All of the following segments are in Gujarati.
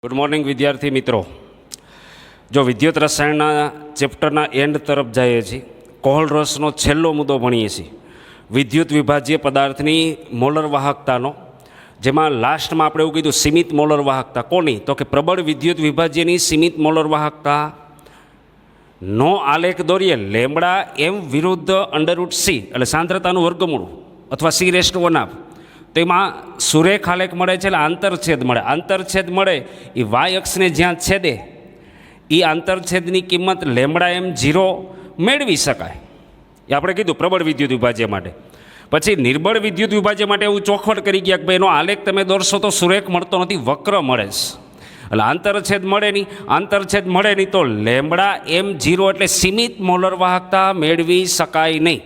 ગુડ મોર્નિંગ વિદ્યાર્થી મિત્રો. જો વિદ્યુત રસાયણના ચેપ્ટરના એન્ડ તરફ જઈએ છીએ, કોહલરોસનો છેલ્લો મુદ્દો ભણીએ છીએ, વિદ્યુત વિભાજ્ય પદાર્થની મોલર વાહકતાનો, જેમાં લાસ્ટમાં આપણે એવું કીધું સીમિત મોલર વાહકતા કોની, તો કે પ્રબળ વિદ્યુત વિભાજ્યની સીમિત મોલર વાહકતા નો આલેખ દોરીએ લેમડા એમ વિરુદ્ધ √c એટલે સાંદ્રતાનું વર્ગમૂળ અથવા c⁻⁴ તેમાં સુરેખ આલેખ મળે છે એટલે આંતરછેદ મળે. આંતરછેદ મળે એ વાય અક્ષને જ્યાં છેદે એ આંતરછેદની કિંમત λm0 મેળવી શકાય. એ આપણે કીધું પ્રબળ વિદ્યુત વિભાજ્ય માટે. પછી નિર્બળ વિદ્યુત વિભાજ્ય માટે એવું ચોખવટ કરી ગયા કે ભાઈ એનો આલેખ તમે દોરશો તો સુરેખ મળતો નથી, વક્ર મળે છે. એટલે આંતરછેદ મળે નહીં. આંતરછેદ મળે નહીં તો λm0 એટલે સીમિત મોલર વાહકતા મેળવી શકાય નહીં,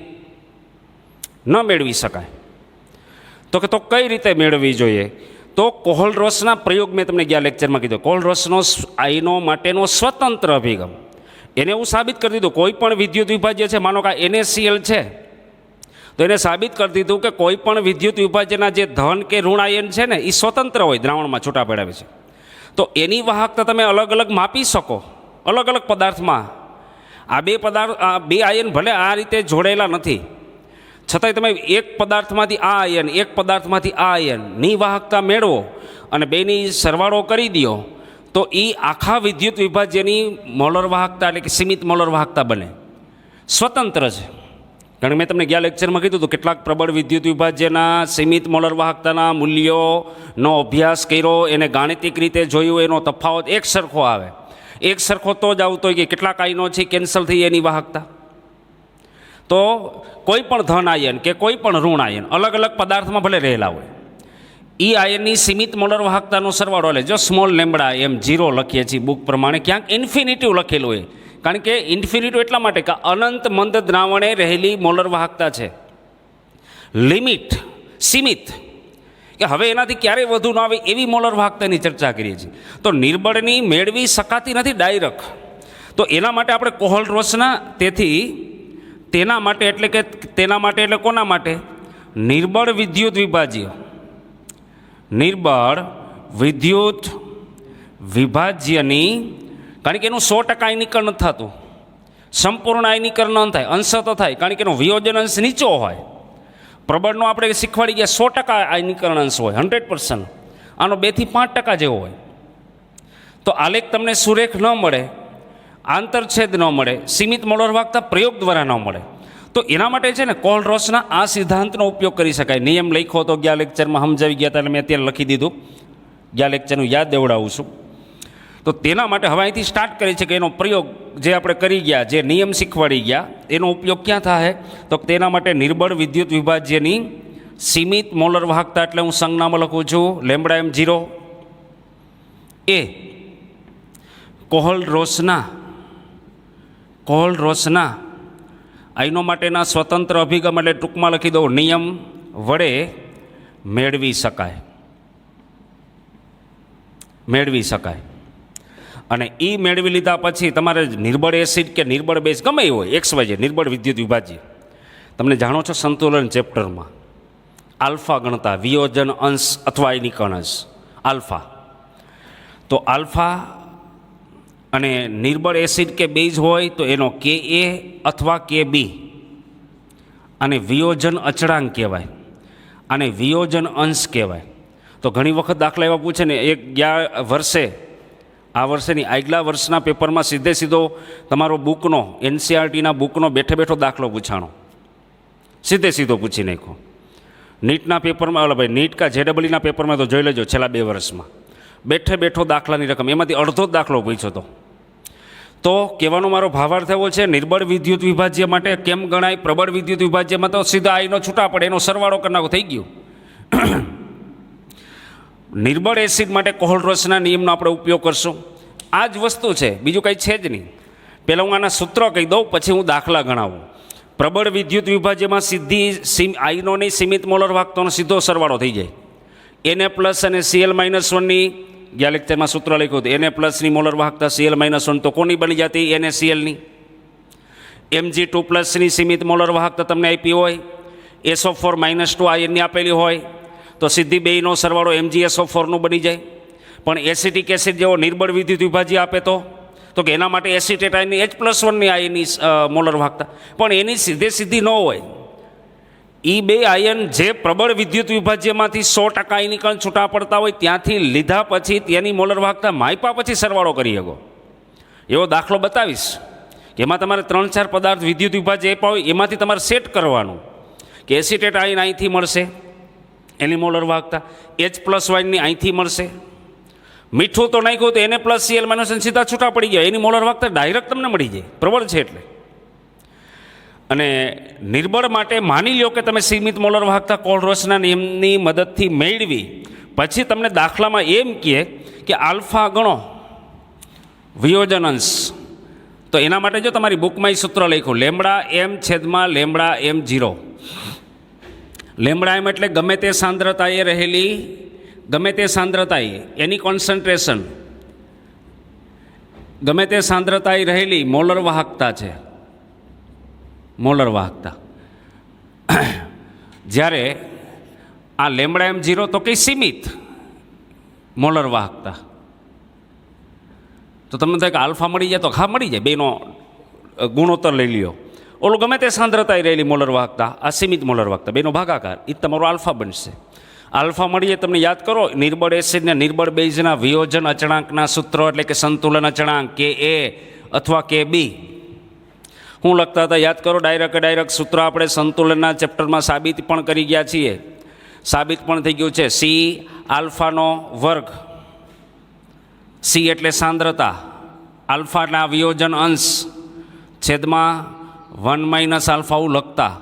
ન મેળવી શકાય. તો કઈ રીતે મેળવવી જોઈએ? તો કોહલરોસના પ્રયોગ મેં તમને ગયા લેક્ચરમાં કીધો. કોહલરોસનો આયનો માટેનો સ્વતંત્ર અભિગમ, એને એવું સાબિત કરી દીધું કોઈ પણ વિદ્યુત વિભાજ્ય છે, માનો કે NaCl છે, તો એને સાબિત કરી દીધું કે કોઈ પણ વિદ્યુત વિભાજ્યના જે ધન કે ઋણ આયન છે ને એ સ્વતંત્ર હોય, દ્રાવણમાં છૂટા પડાવે છે. તો એની વાહકતા તમે અલગ અલગ માપી શકો અલગ અલગ પદાર્થમાં. આ બે આયન ભલે આ રીતે જોડેલા નથી, છતાંય તમે એક પદાર્થમાંથી આ આયન એક પદાર્થમાંથી આ આયનની વાહકતા મેળવો અને બેની સરવાળો કરી દો તો એ આખા વિદ્યુત વિભાજ્યની મોલર વાહકતા એટલે કે સીમિત મોલર વાહકતા બને, સ્વતંત્ર છે. કારણ કે મેં તમને ગયા લેક્ચરમાં કીધું હતું કેટલાક પ્રબળ વિદ્યુત વિભાજ્યના સીમિત મોલર વાહકતાના મૂલ્યોનો અભ્યાસ કર્યો, એને ગાણિતિક રીતે જોયું, એનો તફાવત એક સરખો આવે. એક સરખો તો જ આવતો હોય કે કેટલાક આયનો છે કેન્સલ થઈ એની વાહકતા. તો કોઈ પણ ધન આયન કે કોઈ પણ ઋણ આયન અલગ અલગ પદાર્થમાં ભલે રહેલા હોય, એ આયનની સીમિત મોલર વાહકતાનો સરવાળો લે. જો સ્મોલ λm0 લખીએ છીએ બુક પ્રમાણે, ક્યાંક ઇન્ફિનિટિવ લખેલું હોય, કારણ કે ઇન્ફિનિટિવ એટલા માટે કે અનંત મંદ દ્રાવણે રહેલી મોલર વાહકતા છે. લિમિટ સીમિત કે હવે એનાથી ક્યારેય વધુ ન આવે એવી મોલર વાહકતાની ચર્ચા કરીએ છીએ. તો નિર્બળની મેળવી શકાતી નથી ડાયરેક્ટ. તો એના માટે આપણે કોહલરોસના તેના માટે એટલે કોના માટે? નિર્બળ વિદ્યુત વિભાજ્ય, નિર્બળ વિદ્યુત વિભાજ્યની, કારણ કે એનું 100% આયનીકરણ નથી થતું, સંપૂર્ણ આયનીકરણ ન થાય, અંશ તો થાય, કારણ કે એનો વિયોજન અંશ નીચો હોય. પ્રબળનો આપણે શીખવાડી ગયા 100% આયનીકરણ અંશ હોય, 100%. આનો 2 થી 5% જેવો હોય. તો આલેખ તમને સુરેખ ન મળે, આંતરછેદ ન મળે, સીમિત મોલર વાહકતા પ્રયોગ દ્વારા ન મળે. તો એના માટે છે ને કોહલરોસના આ સિદ્ધાંતનો ઉપયોગ કરી શકાય. નિયમ લખ્યો તો ગયા લેક્ચરમાં સમજાવી ગયા હતા, એટલે મેં અત્યારે લખી દીધું, ગયા લેક્ચરનું યાદ દેવડાવું છું. તો તેના માટે હવે અહીંથી સ્ટાર્ટ કરી છે કે એનો પ્રયોગ જે આપણે કરી ગયા, જે નિયમ શીખવાડી ગયા, એનો ઉપયોગ ક્યાં થાય? તો તેના માટે નિર્બળ વિદ્યુત વિભાજ્યની સીમિત મોલર વાહકતા, એટલે હું સંજ્ઞામાં લખું છું λm0 એ કોહલરોસના આયનો માટેના સ્વતંત્ર અભિગમ, એટલે ટૂંકમાં લખી દો નિયમ વડે મેળવી શકાય. અને એ મેળવી લીધા પછી તમારે નિર્બળ એસિડ કે નિર્બળ બેઝ ગમે એ હોય, XYZ નિર્બળ વિદ્યુત વિભાજ્ય, તમને જાણો છો સંતુલન ચેપ્ટરમાં આલ્ફા ગણતા, વિયોજન અંશ અથવા આયનીકરણ અંશ આલ્ફા. તો આલ્ફા અને નિર્બળ એસિડ કે બેઝ હોય તો એનો Ka અથવા Kb, અને વિયોજન અચળાંક કહેવાય, અને વિયોજન અંશ કહેવાય. તો ઘણી વખત દાખલા એવા પૂછે ને, ગયા વર્ષે, આ વર્ષેની આગલા વર્ષના પેપરમાં સીધો તમારો બુકનો, NCERTના બુકનો બેઠો દાખલો પૂછાણો, સીધો પૂછી નાખ્યો. નીટના પેપરમાં, ભાઈ નીટ કા JEEના પેપરમાં તો જોઈ લેજો છેલ્લા 2 વર્ષમાં બેઠો દાખલાની રકમ, એમાંથી અડધો જ દાખલો પૂછ્યો હતો. તો કહેવાનો મારો ભાવાર્થ એવો છે, નિર્બળ વિદ્યુત વિભાજ્ય માટે કેમ ગણાય? પ્રબળ વિદ્યુત વિભાજ્યમાં તો સીધા આયનો છૂટા પડે, એનો સરવાળો કરી નાખો, થઈ ગયું. નિર્બળ એસિડ માટે કોહલરોસના નિયમનો આપણે ઉપયોગ કરશું. આ જ વસ્તુ છે, બીજું કંઈ છે જ નહીં. પહેલાં હું આના સૂત્રો કહી દઉં, પછી હું દાખલા ગણાવું. પ્રબળ વિદ્યુત વિભાજ્યમાં સીધી આયનોની સીમિત મોલર વાહકતાનો સીધો સરવાળો થઈ જાય. Na+ અને Cl-1ની ગયા લેક્ચરમાં સૂત્ર લખ્યું હતું, Na+ની મોલર વાહકતા Cl-1 તો કોની બની જતી? NaClની. Mg2+ની સીમિત મોલર વાહકતા તમને આપી હોય, SO4- આયનની આપેલી હોય, તો સીધી બેયનો સરવાળો MgSO4નું બની જાય. પણ એસિટિક એસિડ જેવો નિર્બળ વિદ્યુત વિભાજ્ય આપે તો કે એના માટે એસિટેટ આયનની H+1ની આયનની મોલર વાહકતા, પણ એની સીધી ન હોય. એ બે આયન જે પ્રબળ વિદ્યુત વિભાજ્યમાંથી 100% આયનીકરણ છૂટા પડતા હોય ત્યાંથી લીધા પછી તેની મોલર વાહકતા માપ્યા પછી સરવાળો કરી શકો. એવો દાખલો બતાવીશ કે એમાં તમારે 3-4 પદાર્થ વિદ્યુત વિભાજ્ય આપ્યા હોય, એમાંથી તમારે સેટ કરવાનું કે એસિટેટ આયન અહીંથી મળશે એની મોલર વાહકતા, H+વાયનની અહીંથી મળશે. મીઠું તો નાખ્યું તો Na+Cl- સીધા છૂટા પડી ગયા, એની મોલર વાહકતા ડાયરેક્ટ તમને મળી જાય, પ્રબળ છે એટલે. અને નિર્બળ માટે માની લો કે તમે સીમિત મોલર વાહકતા કોહલરોસના નિયમની મદદથી મેળવી, પછી તમને દાખલામાં એમ કહે કે આલ્ફા ગણો વિયોજન અંશ, તો એના માટે જો તમારી બુકમાં સૂત્ર લખ્યું λm/λm0. λm એટલે ગમે તે સાંદ્રતાએ એની કોન્સન્ટ્રેશન, ગમે તે સાંદ્રતાએ રહેલી મોલર વાહકતા છે, મોલર વાહકતા. જ્યારે આ λm0 તો કંઈ સીમિત મોલર વાહકતા, તો તમને થાય કે આલ્ફા મળી જાય, તો હા મળી જાય, બેનો ગુણોત્તર લઈ લ્યો. ઓલું ગમે તે સાંદ્રતાએ રહેલી મોલર વાહકતા, આ સીમિત મોલર વાહકતા, બેનો ભાગાકાર, એ તમારો આલ્ફા બનશે. આલ્ફા મળી જાય, તમને યાદ કરો નિર્બળ એસિડને નિર્બળ બેઝના વિયોજન અચળાંકના સૂત્રો, એટલે કે સંતુલન અચળાંક Ka અથવા Kb. હું લખતા હતા યાદ કરો, ડાયરેક્ટ સૂત્ર આપણે સંતુલનના ચેપ્ટરમાં સાબિત પણ કરી ગયા છીએ, સાબિત પણ થઈ ગયું છે. સી આલ્ફાનો વર્ગ, સી એટલે સાંદ્રતા, આલ્ફાના વિયોજન અંશ છેદમાં 1 - આલ્ફા આવું લખતા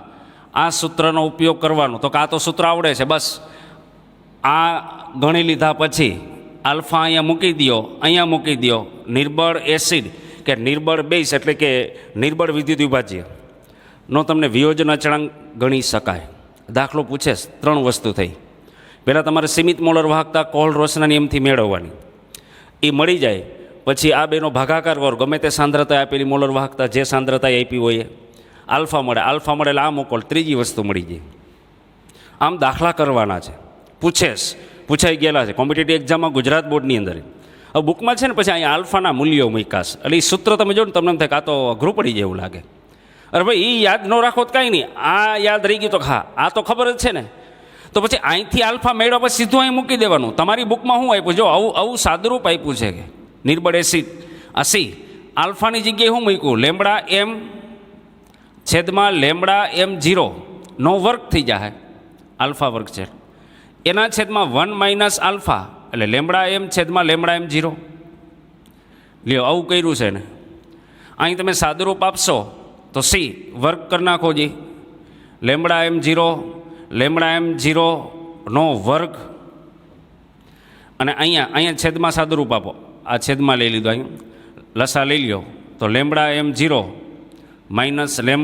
આ સૂત્રનો ઉપયોગ કરવાનો. તો કે આ તો સૂત્ર આવડે છે, બસ આ ગણી લીધા પછી આલ્ફા અહીંયા મૂકી દો, અહીંયા મૂકી દો, નિર્બળ એસિડ કે નિર્બળ બેઝ એટલે કે નિર્બળ વિદ્યુત વિભાજ્ય નો તમને વિયોજન અચળાંક ગણી શકાય. દાખલો પૂછે 3 વસ્તુ થઈ. પહેલાં તમારે સીમિત મોલર વાહકતા કોહલરોસના નિયમથી મેળવવાની, એ મળી જાય પછી આ બેનો ભાગાકાર કરો, ગમે તે સાંદ્રતાએ આપેલી મોલર વાહકતા જે સાંદ્રતાએ આપી હોય આલ્ફા મળે એટલે આ મોકલ, ત્રીજી વસ્તુ મળી જાય. આમ દાખલા કરવાના છે, પૂછાઈ ગયેલા છે કોમ્પિટિટિવ એક્ઝામમાં ગુજરાત બોર્ડની અંદર. હવે બુકમાં છે ને પછી અહીંયા આલ્ફાના મૂલ્યો મૂકાશ, એટલે એ સૂત્ર તમે જો ને તમને એમ થાય કે આ તો અઘરું પડી જાય એવું લાગે. અરે ભાઈ એ યાદ ન રાખો તો કાંઈ નહીં, આ યાદ રહી ગયું તો હા આ તો ખબર જ છે ને, તો પછી અહીંથી આલ્ફા મેળવ્યા પછી સીધું અહીં મૂકી દેવાનું. તમારી બુકમાં શું આપ્યું, જો આવું સાદુરૂપ આપ્યું છે કે નિર્બળ એસિડ આ સી, આલ્ફાની જગ્યાએ શું મૂક્યું λm/λm0 નો વર્ગ થઈ જાય, આલ્ફા વર્ગ છે એના છેદમાં 1 - આલ્ફા એટલે λm/λm0 લ્યો, આવું કર્યું છે ને. અહીં તમે સાદુરૂપ આપશો તો સી વર્ગ કરી નાખો જી, λm0 નો વર્ગ, અને અહીંયા છેદમાં સાદુરૂપ આપો, આ છેદમાં લઈ લીધો, અહીં લસા લઈ લ્યો તો λm0 - λm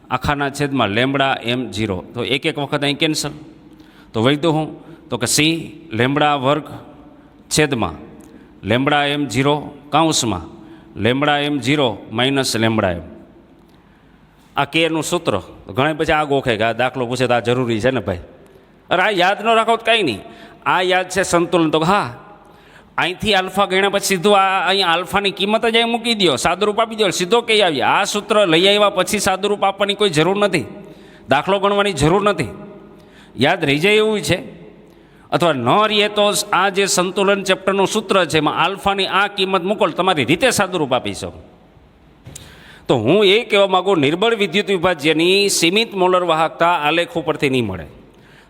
આખાના છેદમાં λm0, તો એક વખત અહીં કેન્સલ. તો વૈધું હું તો કે સી λ² છેદમાં λm0 કૌંસમાં λm0 - λm. આ કેનું સૂત્ર ઘણા પછી આ ગોખે કે આ દાખલો પૂછે તો આ જરૂરી છે ને ભાઈ. અરે આ યાદ ન રાખો તો કાંઈ નહીં, આ યાદ છે સંતુલન, તો હા અહીંથી આલ્ફા ગણ્યા પછી સીધું અહીંયા આલ્ફાની કિંમત જ અહીં મૂકી દો, સાદુરૂપ આપી દો, સીધો કહી આવીએ. આ સૂત્ર લઈ આવ્યા પછી સાદુરૂપ આપવાની કોઈ જરૂર નથી, દાખલો ગણવાની જરૂર નથી, યાદ રહી જાય એવું છે. અથવા ન રહીએ તો આ જે સંતુલન ચેપ્ટરનું સૂત્ર છે એમાં આલ્ફાની આ કિંમત મૂકો, તમારી રીતે સાદુરૂપ આપી શકો. તો હું એ કહેવા માગું, નિર્બળ વિદ્યુત વિભાજ્યની સીમિત મોલર વાહકતા આલેખ ઉપરથી નહીં મળે,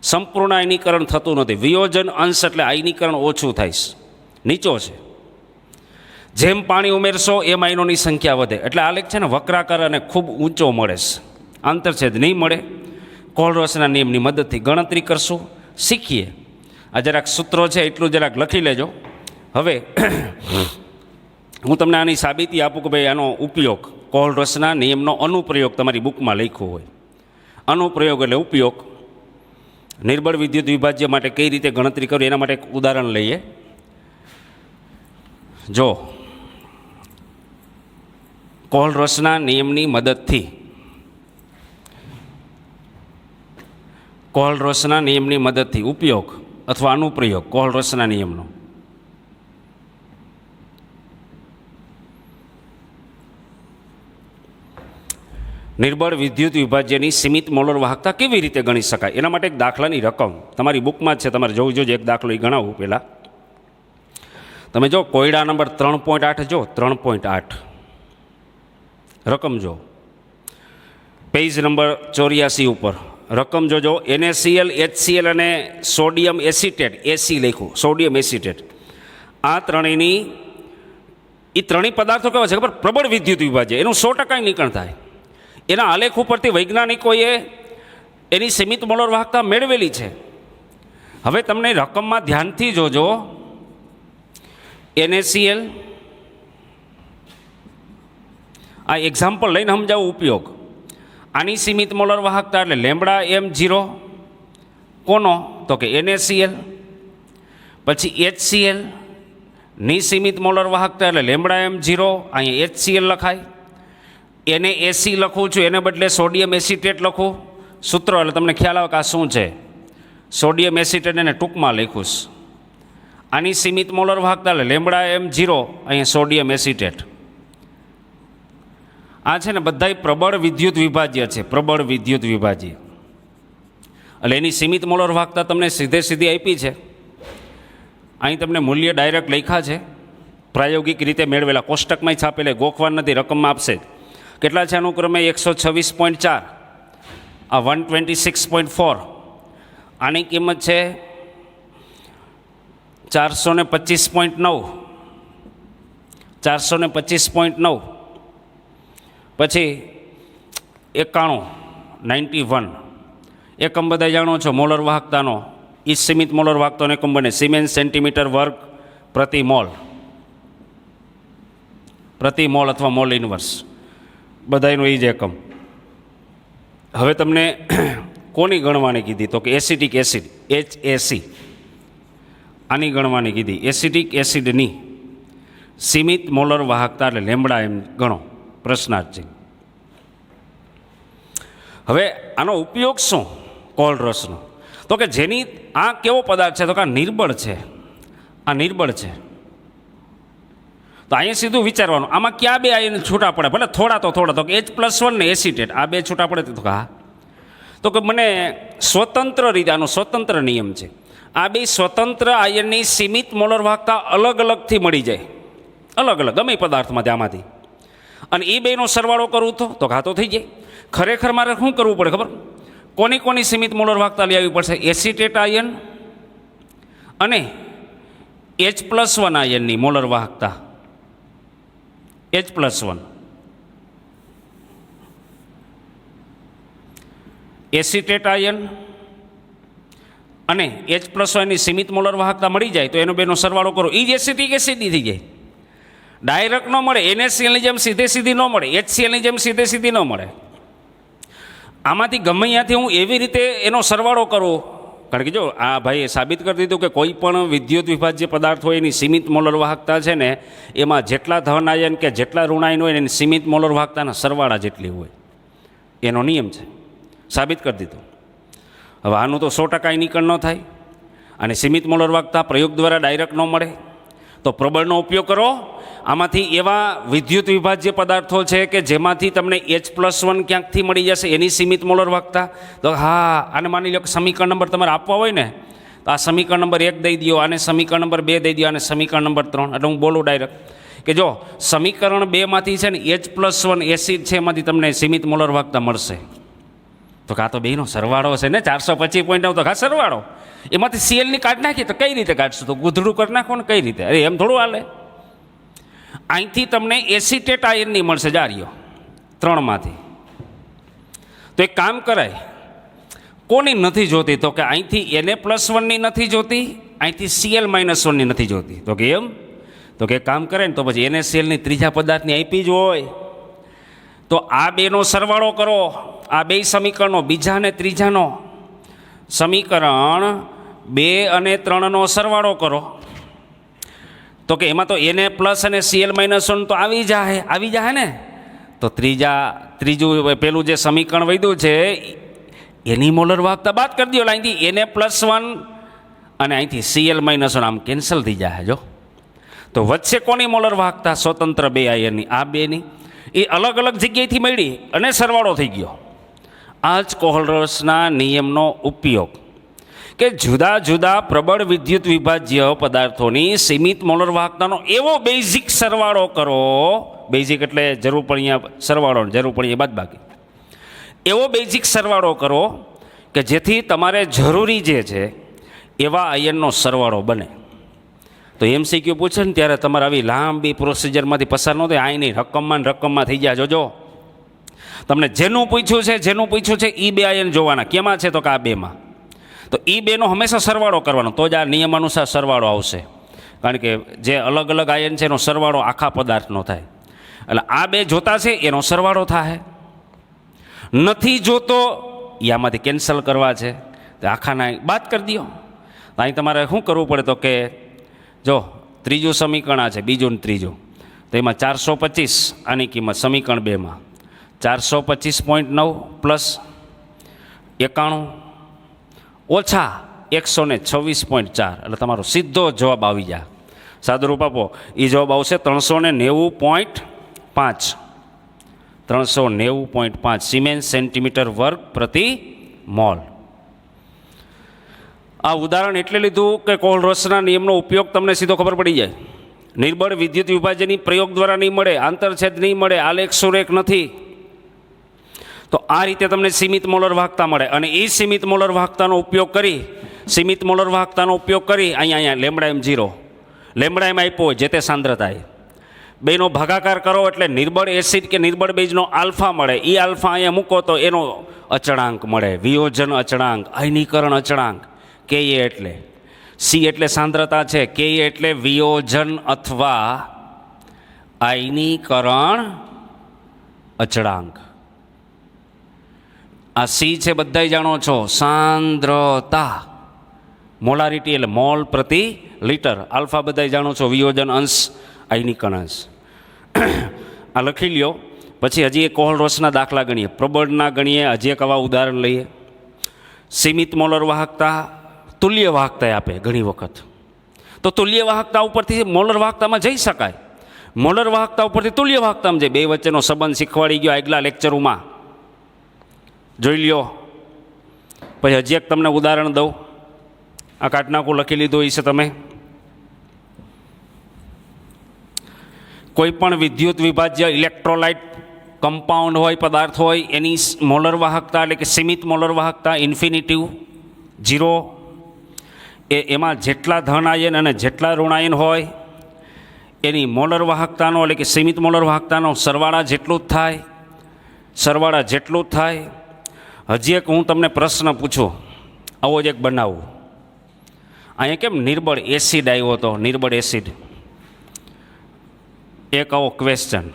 સંપૂર્ણ આયનીકરણ થતું નથી. વિયોજન અંશ એટલે આયનીકરણ ઓછું થાય, નીચો છે. જેમ પાણી ઉમેરશો એમ આયનોની સંખ્યા વધે, એટલે આલેખ છે ને વક્રાકાર અને ખૂબ ઊંચો મળે છે, આંતરછેદ નહીં મળે. કોહલરોસના નિયમની મદદથી ગણતરી કરશું, શીખીએ. આ જરાક સૂત્રો છે એટલું જરાક લખી લેજો. હવે હું તમને આની સાબિતી આપું કે ભાઈ આનો ઉપયોગ, કોહલરોસના નિયમનો અનુપ્રયોગ તમારી બુકમાં લખ્યો હોય. અનુપ્રયોગ એટલે ઉપયોગ. નિર્બળ વિદ્યુત વિભાજ્ય માટે કઈ રીતે ગણતરી કરવી એના માટે એક ઉદાહરણ લઈએ. જો કોહલરોસના નિયમની મદદથી, કોહલરોસના નિયમની મદદથી ઉપયોગ અથવા અનુપ્રયોગ કોહલરોસના નિયમનો. નિર્બળ વિદ્યુત વિભાજ્યની સીમિત મોલર વાહકતા કેવી રીતે ગણી શકાય? એના માટે એક દાખલાની રકમ તમારી બુકમાં જ છે, તમારે જોવું જોઈએ. એક દાખલો એ ગણાવું પહેલાં. તમે જો કોયડા નંબર 3.8 જો 3.8 રકમ જો પેજ નંબર 84 ઉપર રકમ જોજો. NaCl, HCl અને સોડિયમ એસિટેટ, એસી લખ્યું, સોડિયમ એસિટેટ. આ ત્રણેયની એ ત્રણેય પદાર્થો કેવા છે ખબર? પ્રબળ વિદ્યુત વિભાજ્ય, એનું 100% નિકણ થાય. એના આલેખ ઉપરથી વૈજ્ઞાનિકોએ એની સીમિત મોલર વાહકતા મેળવેલી છે. હવે તમને રકમમાં ધ્યાનથી જોજો. NaCl, આ એક્ઝામ્પલ લઈને સમજાવું ઉપયોગ. આની સીમિત મોલર વાહકતા એટલે લેમ્બડા m0 કોનો? તો કે NaCl. પછી HCl ની સીમિત મોલર વાહકતા એટલે લેમ્બડા m0, અહીંયા HCl લખાય. એને એસી લખું છું, એને બદલે સોડિયમ એસિટેટ લખું. સૂત્ર એટલે તમને ખ્યાલ આવે કે આ શું છે. સોડિયમ એસિટેટ એને ટૂંકમાં લખું. આની સીમિત મોલર વાહકતા એટલે લેમ્બડા m0, અહીંયા સોડિયમ એસિટેટ. આ છે ને બધાય પ્રબળ વિદ્યુત વિભાજ્ય છે, પ્રબળ વિદ્યુત વિભાજ્ય. એટલે એની સીમિત મોલર વાહકતા તમને સીધી આપી છે. અહીં તમને મૂલ્ય ડાયરેક્ટ લખ્યા છે, પ્રાયોગિક રીતે મેળવેલા, કોષ્ટકમાં છાપેલા, ગોખવા નથી, રકમમાં આપશે. કેટલા છે? અનુક્રમે 126.4, આ 126.4. આની કિંમત છે 425.9, 425.9. પછી 91 એકમ બધા જાણો છો મોલર વાહકતાનો. એ સીમિત મોલર વાહકતાનો એકમ બને સિમેન્સ સેન્ટીમીટર વર્ગ પ્રતિ મોલ, પ્રતિ મોલ અથવા મોલ ઇન્વર્સ, બધાનો એ જ એકમ. હવે તમને કોની ગણવાની કીધી? તો કે એસિટિક એસિડ, HAC, આની ગણવાની કીધી. એસિટિક એસિડની સીમિત મોલર વાહકતા એટલે લેમ્બડા એમ ગણો, પ્રશ્નાર્થ છે. હવે આનો ઉપયોગ શું કોહલ રસનો? તો કે જેની આ કેવો પદાર્થ છે? તો કે આ નિર્બળ છે, આ નિર્બળ છે. તો અહીંયા સીધું વિચારવાનું, આમાં ક્યાં બે આયન છૂટા પડે? ભલે થોડા તો થોડા. તો કે H+1 ને એસિટેટ, આ બે છૂટા પડે? તો હા. તો કે મને સ્વતંત્ર રીતે, આનો સ્વતંત્ર નિયમ છે, આ બે સ્વતંત્ર આયનની સીમિત મોલર વાહકતા અલગ અલગથી મળી જાય, અલગ અલગ ગમે પદાર્થમાંથી, આમાંથી. અને એ બેનો સરવાળો કરું તો ઘા તો થઈ જાય. ખરેખર મારે શું કરવું પડે ખબર? કોની કોની સીમિત મોલર વાહકતા લઈ આવવી પડશે? એસિટેટ આયન અને H+1 આયનની મોલર વાહકતા, H+1. એસિટેટ આયન અને H+1 ની સીમિત મોલર વાહકતા મળી જાય તો એનો બેનો સરવાળો કરો, એ જ એસિટિક એસિડ થઈ જાય. ડાયરેક્ટ ન મળે, NaClની જેમ સીધી ન મળે, HClની જેમ સીધી ન મળે. આમાંથી ગમે ત્યાંથી હું એવી રીતે એનો સરવાળો કરું. કારણ કે જો આ ભાઈએ સાબિત કરી દીધું કે કોઈ પણ વિદ્યુત વિભાજ્ય પદાર્થ હોય એની સીમિત મોલર વાહકતા છે ને, એમાં જેટલા ધન આયન કે જેટલા ઋણાયન હોય એની સીમિત મોલર વાહકતાના સરવાળા જેટલી હોય, એનો નિયમ છે. સાબિત કરી દીધું. હવે આનું તો 100% નિકળ ન થાય, અને સીમિત મોલર વાહકતા પ્રયોગ દ્વારા ડાયરેક્ટ ન મળે. તો પ્રબળનો ઉપયોગ કરો. આમાંથી એવા વિદ્યુત વિભાજ્ય પદાર્થો છે કે જેમાંથી તમને H+1 ક્યાંકથી મળી જશે, એની સીમિત મોલર વાહકતા. તો હા, આને માની લો કે સમીકરણ નંબર તમારે આપવા હોય ને, તો આ સમીકરણ નંબર 1 દઈ દો, આને સમીકરણ નંબર 2 દઈ દો, અને સમીકરણ નંબર 3. એટલે હું બોલું ડાયરેક્ટ કે જો સમીકરણ 2 માંથી છે ને H+1 એસિડ છે, એમાંથી તમને સીમિત મોલર વાહકતા મળશે. તો આ તો બેનો સરવાળો છે ને, 425.9. તો હા સરવાળો, એમાંથી Clની કાઢ નાખીએ તો કઈ રીતે કાઢશું? તો ગુધડું કરી નાખો ને, કઈ રીતે? અરે એમ થોડું હાલે. અહીંથી તમને એસિટેટ આયનની મળશે, જારીઓ 3માંથી. તો એક કામ કરાય, કોની નથી જોતી? તો કે અહીંથી Na+1ની નથી જોતી, અહીંથી Cl-1ની નથી જોતી. તો કે એમ? તો કે કામ કરે ને તો પછી NaClની ત્રીજા પદાર્થની આપી જ હોય. તો આ બેનો સરવાળો કરો, આ બે સમીકરણો, બીજા અને ત્રીજાનો, સમીકરણ 2 અને 3નો સરવાળો કરો. તો કે એમાં તો Na+ અને Cl-1 તો આવી જાય ને. તો ત્રીજું પેલું જે સમીકરણ વધ્યું છે એની મોલર વાહકતા બાદ કરી દો. અહીંથી Na+1 અને અહીંથી Cl-1 આમ કેન્સલ થઈ જાય. જો તો વચ્ચે કોની મોલર વાહકતા? સ્વતંત્ર બે આયનની, આ બેની. એ અલગ અલગ જગ્યાએથી મળી અને સરવાળો થઈ ગયો. આ જ કોહલરસના નિયમનો ઉપયોગ કે જુદા જુદા પ્રબળ વિદ્યુત વિભાજ્ય પદાર્થોની સીમિત મોલર વાહકતાનો એવો બેઝિક સરવાળો કરો, બેઝિક એટલે જરૂર પડે અહીંયા સરવાળો, જરૂર પડે એ બાદબાકી, એવો બેઝિક સરવાળો કરો કે જેથી તમારે જરૂરી જે છે એવા આયનનો સરવાળો બને. તો MCQ પૂછે ને ત્યારે તમારે આવી લાંબી પ્રોસિજરમાંથી પસાર ન થાય, આની રકમમાં થઈ જાય. જોજો તમને જેનું પૂછ્યું છે એ બે આયન જોવાના. કેમાં છે? તો કે આ બેમાં. તો એ બેનો હંમેશા સરવાળો કરવાનો, તો જ આ નિયમ અનુસાર સરવાળો આવશે. કારણ કે જે અલગ અલગ આયન છે એનો સરવાળો આખા પદાર્થનો થાય. એટલે આ બે જોતા છે એનો સરવાળો થાય. નથી જોતો એ આમાંથી કેન્સલ કરવા છે તો આખાના બાદ કરી દો. અહીં તમારે શું કરવું પડે? તો કે જો ત્રીજું સમીકરણ આ છે, બીજું ને ત્રીજું, તો એમાં 425 આની કિંમત સમીકરણ 2માં 425.9 પ્લસ 91 ઓછા 126.4, એટલે તમારો સીધો જવાબ આવી જાય. સાદુરૂપ આપો, એ જવાબ આવશે 390.5 390.5 સિમેન્સ સેન્ટીમીટર વર્ગ પ્રતિ મોલ. આ ઉદાહરણ એટલે લીધું કે કોહલરસના નિયમનો ઉપયોગ તમને સીધો ખબર પડી જાય. નિર્બળ વિદ્યુત વિભાજનની પ્રયોગ દ્વારા નહીં મળે, આંતરછેદ નહીં મળે, આલેખ સુરેખ નથી. તો આ રીતે તમને સીમિત મોલર વાહકતા મળે. અને એ સીમિત મોલર વાહકતાનો ઉપયોગ કરી અહીંયા λm0 લેમ્બડા આપ્યો જે તે સાંદ્રતાએ બેનો ભાગાકાર કરો એટલે નિર્બળ એસિડ કે નિર્બળ બેઝનો આલ્ફા મળે. એ આલ્ફા અહીંયા મૂકો તો એનો અચળાંક મળે, વિયોજન અચળાંક, આયનીકરણ અચળાંક. કે એ એટલે સી એટલે સાંદ્રતા છે, કે એ એટલે વિયોજન અથવા આયનીકરણ અચળાંક. આ સી છે બધાય જાણો છો, સાંદ્રતા, મોલારિટી એટલે મોલ પ્રતિ લીટર. આલ્ફા બધાય જાણો છો, વિયોજન અંશ, આયનીકરણ અંશ. આ લખી લ્યો. પછી હજી એક કોહલરસના દાખલા ગણીએ, પ્રબળના ગણીએ. હજી એક આવા ઉદાહરણ લઈએ. સીમિત મોલર વાહકતા તુલ્ય વાહકતા આપે ઘણી વખત. તો તુલ્ય વાહકતા ઉપરથી મોલર વાહકતામાં જઈ શકાય. મોલર વાહકતા ઉપરથી તુલ્ય વાહકતામાં જાય. બે વચ્ચેનો સંબંધ શીખવાડી ગયો આગલા લેક્ચરોમાં, જોઈ લ્યો. પછી હજી એક તમને ઉદાહરણ દઉં. આ કાટનાકું લખી લીધું છે તમે. કોઈ પણ વિદ્યુત વિભાજ્ય ઇલેક્ટ્રોલાઇટ કમ્પાઉન્ડ હોય, પદાર્થ હોય, એની મોલર વાહકતા એટલે કે સીમિત મોલર વાહકતા ઇન્ફિનિટિવ 0. એમાં જેટલા ધન આયન અને જેટલા ઋણ આયન હોય એની મોલર વાહકતાનો એટલે કે સીમિત મોલર વાહકતાનો સરવાળા જેટલું જ થાય. હજી એક હું તમને પ્રશ્ન પૂછું, આવો જ એક બનાવું. અહીંયા કેમ નિર્બળ એસિડ આવ્યો હતો, નિર્બળ એસિડ. એક આવો ક્વેશ્ચન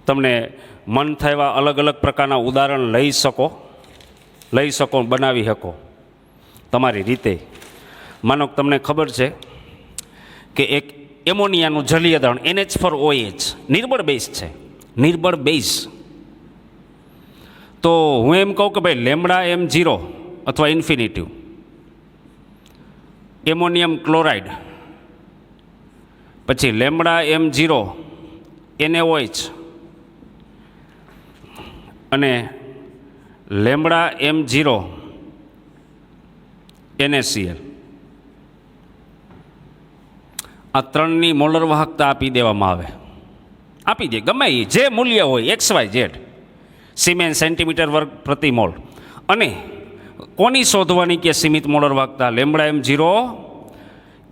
તમને મન થયા અલગ અલગ પ્રકારના ઉદાહરણ લઈ શકો, બનાવી શકો તમારી રીતે. માનો તમને ખબર છે કે એક એમોનિયાનું જલીય દ્રાવણ NH4OH નિર્બળ બેઝ છે, નિર્બળ બેઝ. તો હું એમ કહું કે ભાઈ λm0 અથવા ઇન્ફિનિટિવ એમોનિયમ ક્લોરાઇડ, પછી λm0 NaOH અને λm0 NaCl. આ ત્રણની મોલર વાહકતા આપી દેવામાં આવે. આપી દે ગમે એ જે મૂલ્ય હોય XYZ સિમેન્સ સેન્ટીમીટર વર્ગ પ્રતિ મોલ. અને કોની શોધવાની કે સીમિત મોલર વાહકતા? λm0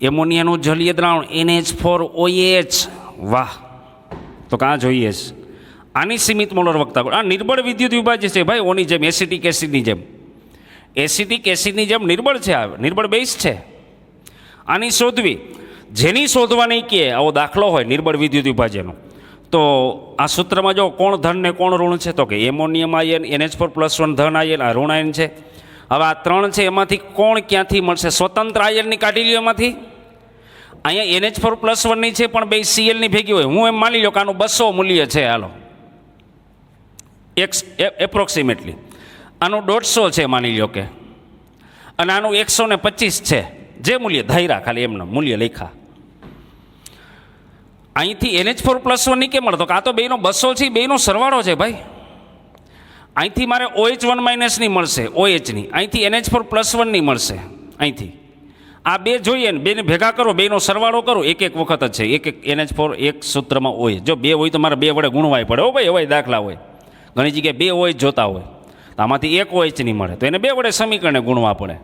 એમોનિયાનું જલીય દ્રાવણ NH4OH. વાહ, તો કાં જોઈએ છે આની સીમિત મોલર વાહકતા. આ નિર્બળ વિદ્યુત વિભાજ્ય છે ભાઈ, ઓની જેમ એસિટિક એસિડની જેમ નિર્બળ છે. આ નિર્બળ બેઝ છે. આની શોધવી, જેની શોધવાની કે આવો દાખલો હોય નિર્બળ વિદ્યુત વિભાજ્યનો, તો આ સૂત્રમાં જો કોણ ધન ને કોણ ઋણ છે, તો કે એમોનિયમ આયન NH4+1 ધન આયન, આ ઋણ આયન છે. હવે આ ત્રણ છે એમાંથી કોણ ક્યાંથી મળશે? સ્વતંત્ર આયનની કાઢી લ્યો એમાંથી. અહીંયા NH4+1ની છે પણ બે Clની ભેગી હોય. હું એમ માની લો કે આનું 200 મૂલ્ય છે, હાલો એપ્રોક્સિમેટલી. આનું 150 છે માની લો કે, અને આનું 125 છે. જે મૂલ્ય ધાર્યા, ખાલી એમનું મૂલ્ય લખ્યા. અહીંથી NH4+1 નહીં કેમ મળે? તો આ તો બેનો 200 છે, બેનો સરવાળો છે ભાઈ. અહીંથી મારે OH1 માઇનસની મળશે, OHની. અહીંથી NH4+1 ની મળશે. અહીંથી આ બે જોઈએ ને, બેને ભેગા કરો, બેનો સરવાળો કરો, એક એક વખત જ છે. એક એક NH4 એક સૂત્રમાં OH. જો બે હોય તો મારે બે વડે ગુણવાય પડે. હો ભાઈ, એવા દાખલા હોય, ઘણી જગ્યાએ બે OH જોતા હોય, તો આમાંથી એક OH નહીં મળે તો એને બે વડે સમીકરણને ગુણવા પડે.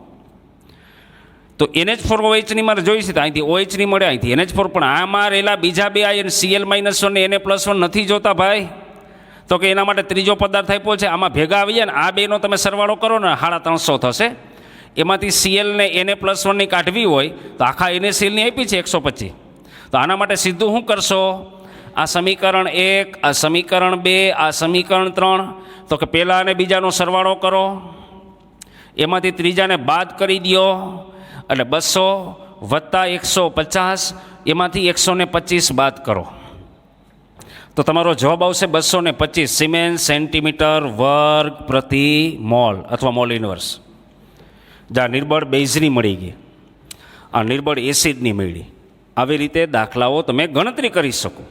તો NH4OH ની મારે જોઈ છે, તો અહીંથી OH ની મળે, અહીંથી NH4. પણ આમાં રહેલા બીજા બે આયન Cl-1 ને Na+1 નથી જોતા ભાઈ. તો કે એના માટે ત્રીજો પદાર્થ આપ્યો છે, આમાં ભેગા આવી જાય ને આ બેનો તમે સરવાળો કરો ને 350 થશે. એમાંથી Cl ને Na+1 ની કાઢવી હોય તો આખા NaCl ની આપી છે 125. તો આના માટે સીધું શું કરશો? આ સમીકરણ 1, આ સમીકરણ 2, આ સમીકરણ 3, તો કે પહેલા અને બીજાનો સરવાળો કરો, એમાંથી ત્રીજાને બાદ કરી દો, એટલે 200 વત્તા 150, એમાંથી 125 બાદ કરો, તો તમારો જવાબ આવશે 225 સિમેન્સ સેન્ટીમીટર વર્ગ પ્રતિ મોલ અથવા મોલ ઇનવર્સ. જ્યાં નિર્બળ બેઝની મળી ગઈ, આ નિર્બળ એસિડની મળી. આવી રીતે દાખલાઓ તમે ગણતરી કરી શકો.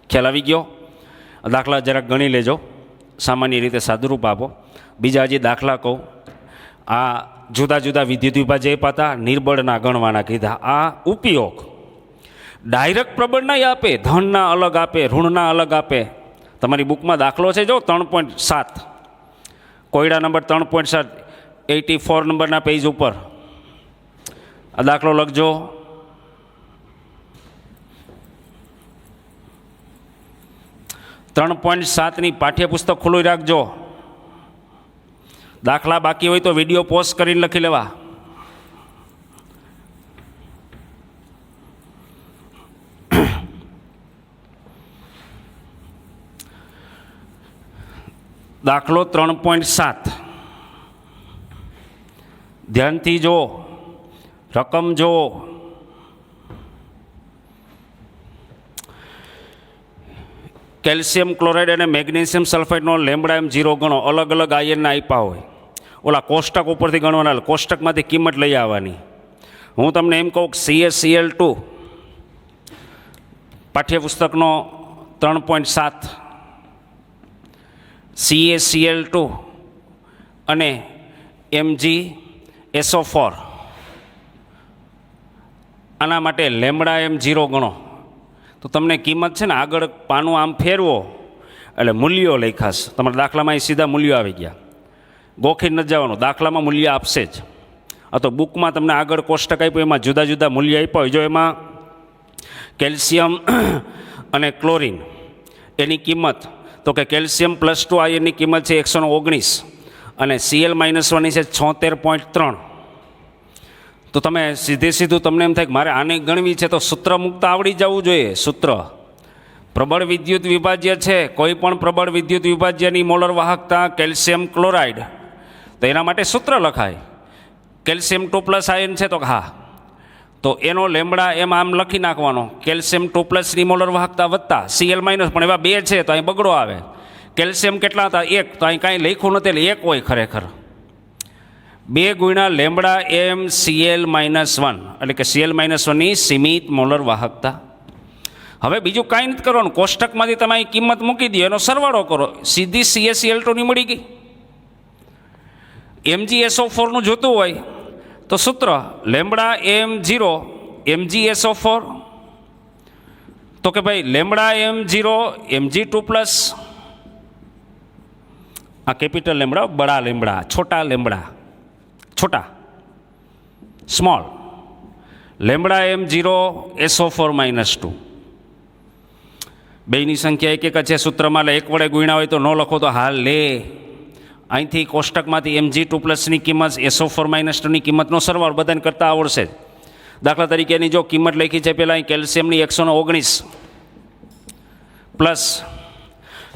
ખ્યાલ આવી ગયો? દાખલા જરાક ગણી લેજો, સામાન્ય રીતે સાદુરૂપ આપો. બીજા હજી દાખલા કહું. આ જુદા જુદા વિદ્યુત વિભાજ્ય આપ્યા, નિર્બળના ગણવાના કીધા. આ ઉપયોગ ડાયરેક્ટ પ્રબળ નહીં આપે, ધનના અલગ આપે, ઋણના અલગ આપે. તમારી બુકમાં દાખલો છે જો 3.7, કોયડા નંબર 3.7, 84 નંબરના પેજ ઉપર આ દાખલો લખજો. ત્રણ 3.7ની પાઠ્યપુસ્તક ખુલ્લું રાખજો. દાખલા બાકી હોય તો વિડીયો પોઝ કરીને લખી લેવા. દાખલો 3.7, ધ્યાનથી જો, રકમ જો. કેલ્શિયમ ક્લોરાઇડ અને મેગ્નેશિયમ સલ્ફાઇડનો λm0 ગણો. અલગ અલગ આયનના આપ્યા હોય, ઓલા કોષ્ટક ઉપરથી ગણવાના, કોષ્ટકમાંથી કિંમત લઈ આવવાની. હું તમને એમ કહું કે CaCl2 પાઠ્યપુસ્તકનો 3.7, CaCl2 અને MgSO4, આના માટે λm0 ગણો. તો તમને કિંમત છે ને આગળ પાનું આમ ફેરવો એટલે મૂલ્યો લખાશે. તમારા દાખલામાં એ સીધા મૂલ્યો આવી ગયા, ગોખી નથી જવાનું, દાખલામાં મૂલ્ય આપશે જ. આ તો બુકમાં તમને આગળ કોષ્ટક આપ્યું, એમાં જુદા જુદા મૂલ્ય આપ્યા હોય. જો એમાં કેલ્શિયમ અને ક્લોરિન એની કિંમત, તો કે કેલ્શિયમ +2 આયનની કિંમત છે 119 અને Cl-1 છે 76.3. તો તમે સીધું તમને એમ થાય કે મારે આને ગણવી છે, તો સૂત્ર મુક્ત આવડી જવું જોઈએ. સૂત્ર પ્રબળ વિદ્યુત વિભાજ્ય છે, કોઈ પણ પ્રબળ વિદ્યુત વિભાજ્યની મોલર વાહકતા કેલ્શિયમ ક્લોરાઇડ, તો એના માટે સૂત્ર લખાય. કેલ્શિયમ 2+ આયન છે, તો હા, તો એનો લેમડા એમ આમ લખી નાખવાનો. કેલ્શિયમ 2+ની મોલર વાહકતા વત્તા Cl-, પણ એવા બે છે તો અહીં બગડો આવે. કેલ્શિયમ કેટલા હતા? 1, તો અહીં કાંઈ લખ્યું નથી એટલે 1 હોય ખરેખર. 2 ગુણ્યા λm Cl-1, એટલે કે Cl-1ની સીમિત મોલર વાહકતા. હવે બીજું કાંઈ નથી કરવાનું, કોષ્ટકમાંથી તમે અહીં કિંમત મૂકી દો, એનો સરવાળો કરો, સીધી CaCl2ની મળી ગઈ. MgSO4નું જોતું હોય તો સૂત્ર λm0 MgSO4, તો કે ભાઈ λm0 Mg2+, આ કેપિટલ લેમડા, બડા લેમડા, છોટા લેમડા, છોટા સ્મોલ λm0 SO4 -2. બેની સંખ્યા એક જ છે સૂત્રમાં, એટલે 1 વડે ગુણ્યા હોય તો ન લખો તો હાલ લે. અહીંથી કોષ્ટકમાંથી Mg2+ની કિંમત, SO4 -2ની કિંમતનો સરવાળો બધાને કરતાં આવડશે. દાખલા તરીકે એની જો કિંમત લખી છે પહેલાં અહીં કેલ્શિયમની 119 પ્લસ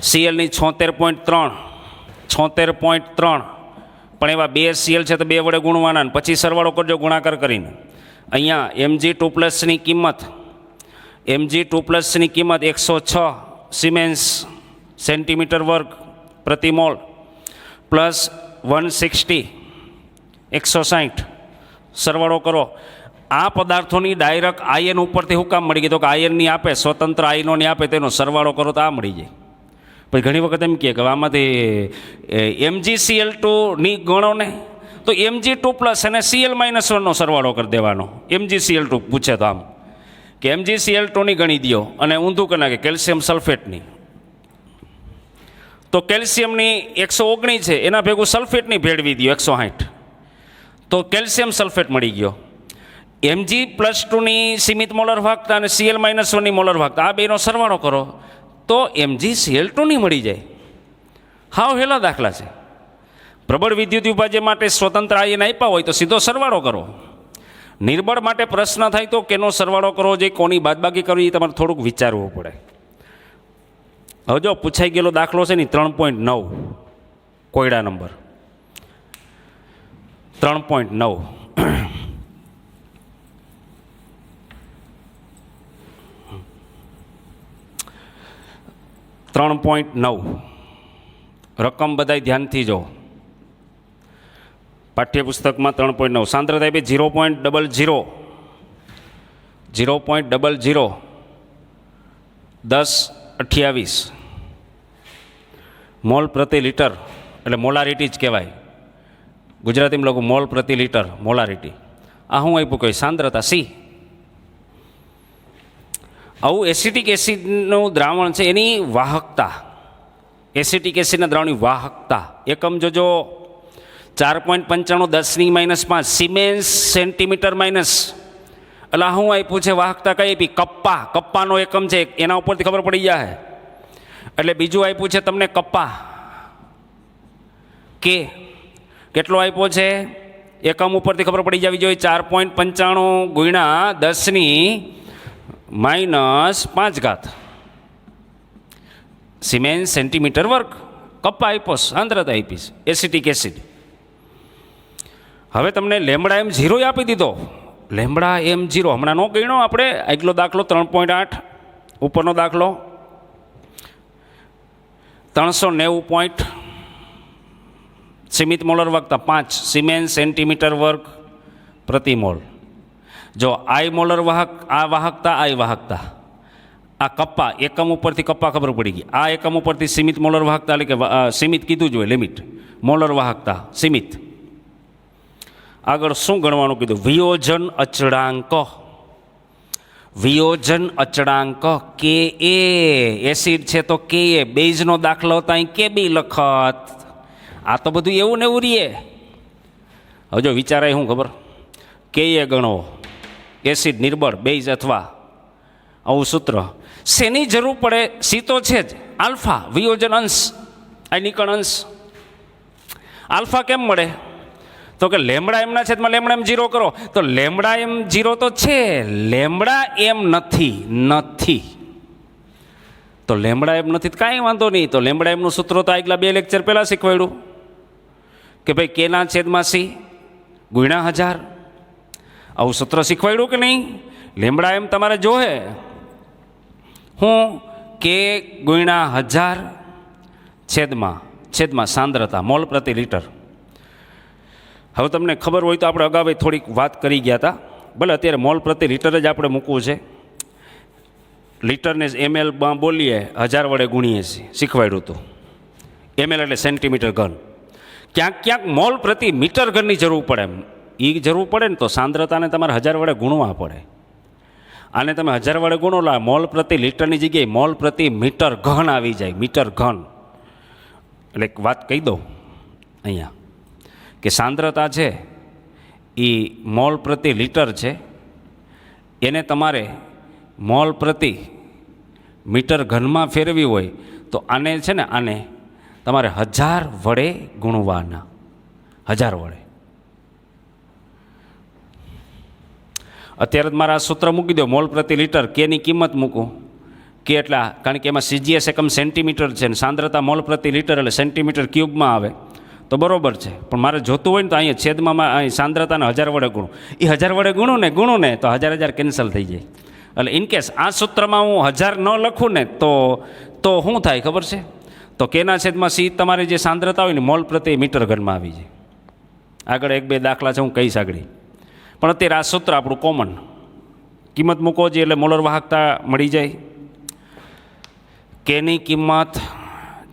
Clની 76.3, પણ એવા 2 Cl છે તો 2 વડે ગુણવાના, પછી સરવાળો કરજો ગુણાકાર કરીને. અહીંયા Mg2+ની કિંમત, Mg2+ની કિંમત 106 સિમેન્સ સેન્ટીમીટર વર્ગ પ્રતિ મોલ પ્લસ 160 160, સરવાળો કરો. આ પદાર્થોની ડાયરેક્ટ આયન ઉપરથી હું કામ મળી ગઈ? તો કે આયનની આપે, સ્વતંત્ર આયનોની આપે, તેનો સરવાળો કરો તો આ મળી જાય. પછી ઘણી વખત એમ કહે કે આમાંથી MgCl2ની ગણો ને, તો Mg2+ અને Cl-1નો સરવાળો કરી દેવાનો. MgCl2 પૂછે તો આમ કે MgCl2ની ગણી દો, અને ઊંધું કરી નાખે કેલ્શિયમ સલ્ફેટની. તો કેલ્શિયમની 119 છે, એના ભેગું સલ્ફેટની ભેળવી દો 160, તો કેલ્શિયમ સલ્ફેટ મળી ગયો. Mg+2ની સીમિત મોલર વાહકતા અને Cl-1ની મોલર વાહકતા, આ બેનો સરવાળો કરો તો MgCl2ની મળી જાય. હાવ હેલા દાખલા છે. પ્રબળ વિદ્યુત વિભાજ્ય માટે સ્વતંત્ર આયન આપ્યા હોય તો સીધો સરવાળો કરો. નિર્બળ માટે પ્રશ્ન થાય તો કેનો સરવાળો કરવો જોઈએ, કોની બાદબાકી કરવી, એ તમારે થોડુંક વિચારવું પડે. હવે જો પૂછાઈ ગયેલો દાખલો છે ને 3.9 કોયડા નંબર 3.9. રકમ બધાય ધ્યાનથી જો. પાઠ્યપુસ્તકમાં 3.9 સાંદ્રતા આપી 0.00 1028 મોલ પ્રતિ લીટર, એટલે મોલારિટી જ કહેવાય. ગુજરાતીમાં લોકો મોલ પ્રતિ લીટર મોલારિટી. આ હું આપ્યું કહ્યું સાંદ્રતા C. આવું એસિટિક એસિડનું દ્રાવણ છે, એની વાહકતા, એસિટિક એસિડના દ્રાવણની વાહકતા એકમ જોજો 4.95 10⁻⁵ સિમેન્સ સેન્ટીમીટર માઇનસ. એટલે હું આપ્યું છે વાહકતા કઈ આપી? કપ્પાનો એકમ છે, એના ઉપરથી ખબર પડી જાય. એટલે બીજું આપ્યું છે તમને કપ્પા કે કેટલો આપ્યો છે એકમ ઉપરથી ખબર પડી જવી જોઈએ. 4.95 ગુણ્યા 10⁻⁵ સિમેન્સ સેન્ટીમીટર વર્ગ. કપ્પા આપ્યો, સાંદ્રતા આપીશ એસિટિક એસિડ. હવે તમને લેમડા M0 આપી દીધો. લેમડા M0 હમણાં નો ગણ્યો આપણે. આગલો દાખલો 3.8 ઉપરનો દાખલો 390 પોઈન્ટ, સીમિત મોલર વાહકતા 5 સિમેન્સ સેન્ટીમીટર વર્ગ પ્રતિ મોલ. જો આઈ મોલર વાહક, આ વાહકતા, આઈ વાહકતા, આ કપ્પા એકમ ઉપરથી કપ્પા ખબર પડી ગઈ. આ એકમ ઉપરથી સીમિત મોલર વાહકતા, એટલે કે સીમિત કીધું જ હોય, લિમિટ મોલર વાહકતા સીમિત. આગળ શું ગણવાનું કીધું? વિયોજન અચળાંક. વિયોજન અચળાંક કે એ એસિડ છે તો કે એ, બેઝનો દાખલો હતા અહીં કે બી લખત. આ તો બધું એવું ને એવું રીએ. હવે જો વિચારાય શું ખબર, કે એ ગણો એસિડ નિર્બળ બેઝ અથવા આવું સૂત્ર. શેની જરૂર પડે? સી તો છે જ, આલ્ફા વિયોજન અંશ, આયનિકણ અંશ. આલ્ફા કેમ મળે? તો કે લેમડા એમના છેદમાં લેમડા M0 કરો. તો લેમડા M0 તો છે, લેમડા M નથી. તો લેમડા M નથી તો કાંઈ વાંધો નહીં. તો લેમડા એમનું સૂત્ર તો આગલા 2 લેક્ચર પહેલાં શીખવાડ્યું કે ભાઈ કેના છેદમાં સી ગુણ્યા 1000. આવું સૂત્ર શીખવાડ્યું કે નહીં? લેમડા M તમારે જોહે હું કે ગુણ્યા 1000 છેદમાં સાંદ્રતા મોલ પ્રતિ લીટર. હવે તમને ખબર હોય તો આપણે અગાઉ થોડીક વાત કરી ગયા હતા. ભલે અત્યારે મોલ પ્રતિ લીટર જ આપણે મૂકવું છે. લીટરને ml બોલીએ 1000 વડે ગુણીએ છીએ, શીખવાડ્યું હતું. ml એટલે સેન્ટીમીટર ઘન. ક્યાંક મોલ પ્રતિ મીટર ઘનની જરૂર પડે. એ જરૂર પડે ને તો સાંદ્રતાને તમારે 1000 વડે ગુણવા પડે. આને તમે 1000 વડે ગુણો લા, મોલ પ્રતિ લીટરની જગ્યાએ મોલ પ્રતિ મીટર ઘન આવી જાય. મીટર ઘન એટલે એક વાત કહી દઉં અહીંયા કે સાંદ્રતા છે એ મોલ પ્રતિ લીટર છે, એને તમારે મોલ પ્રતિ મીટર ઘનમાં ફેરવી હોય તો આને છે ને, આને તમારે 1000 વડે ગુણવાના. 1000 વડે. અત્યારે જ મારા સૂત્ર મૂકી દો, મોલ પ્રતિ લીટર, કેની કિંમત મૂકું કે એટલા, કારણ કે એમાં CGS એકમ સેન્ટીમીટર છે ને સાંદ્રતા મોલ પ્રતિ લીટર એટલે સેન્ટીમીટર ક્યુબમાં આવે તો બરોબર છે. પણ મારે જોતું હોય ને તો અહીંયા છેદમાં અહીં સાંદ્રતાને 1000 વડે ગુણું. એ 1000 વડે ગુણું ને તો 1000 કેન્સલ થઈ જાય. એટલે ઇનકેસ આ સૂત્રમાં હું 1000 ન લખું ને તો શું થાય ખબર છે? તો કેના છેદમાં સી તમારી જે સાંદ્રતા હોય ને મોલ પ્રતિ મીટર ઘનમાં આવી જાય. આગળ 1-2 દાખલા છે હું કહીશ આગળ. પણ પણ અત્યારે આ સૂત્ર આપણું કોમન, કિંમત મૂકો જોઈએ એટલે મોલર વાહકતા મળી જાય. કેની કિંમત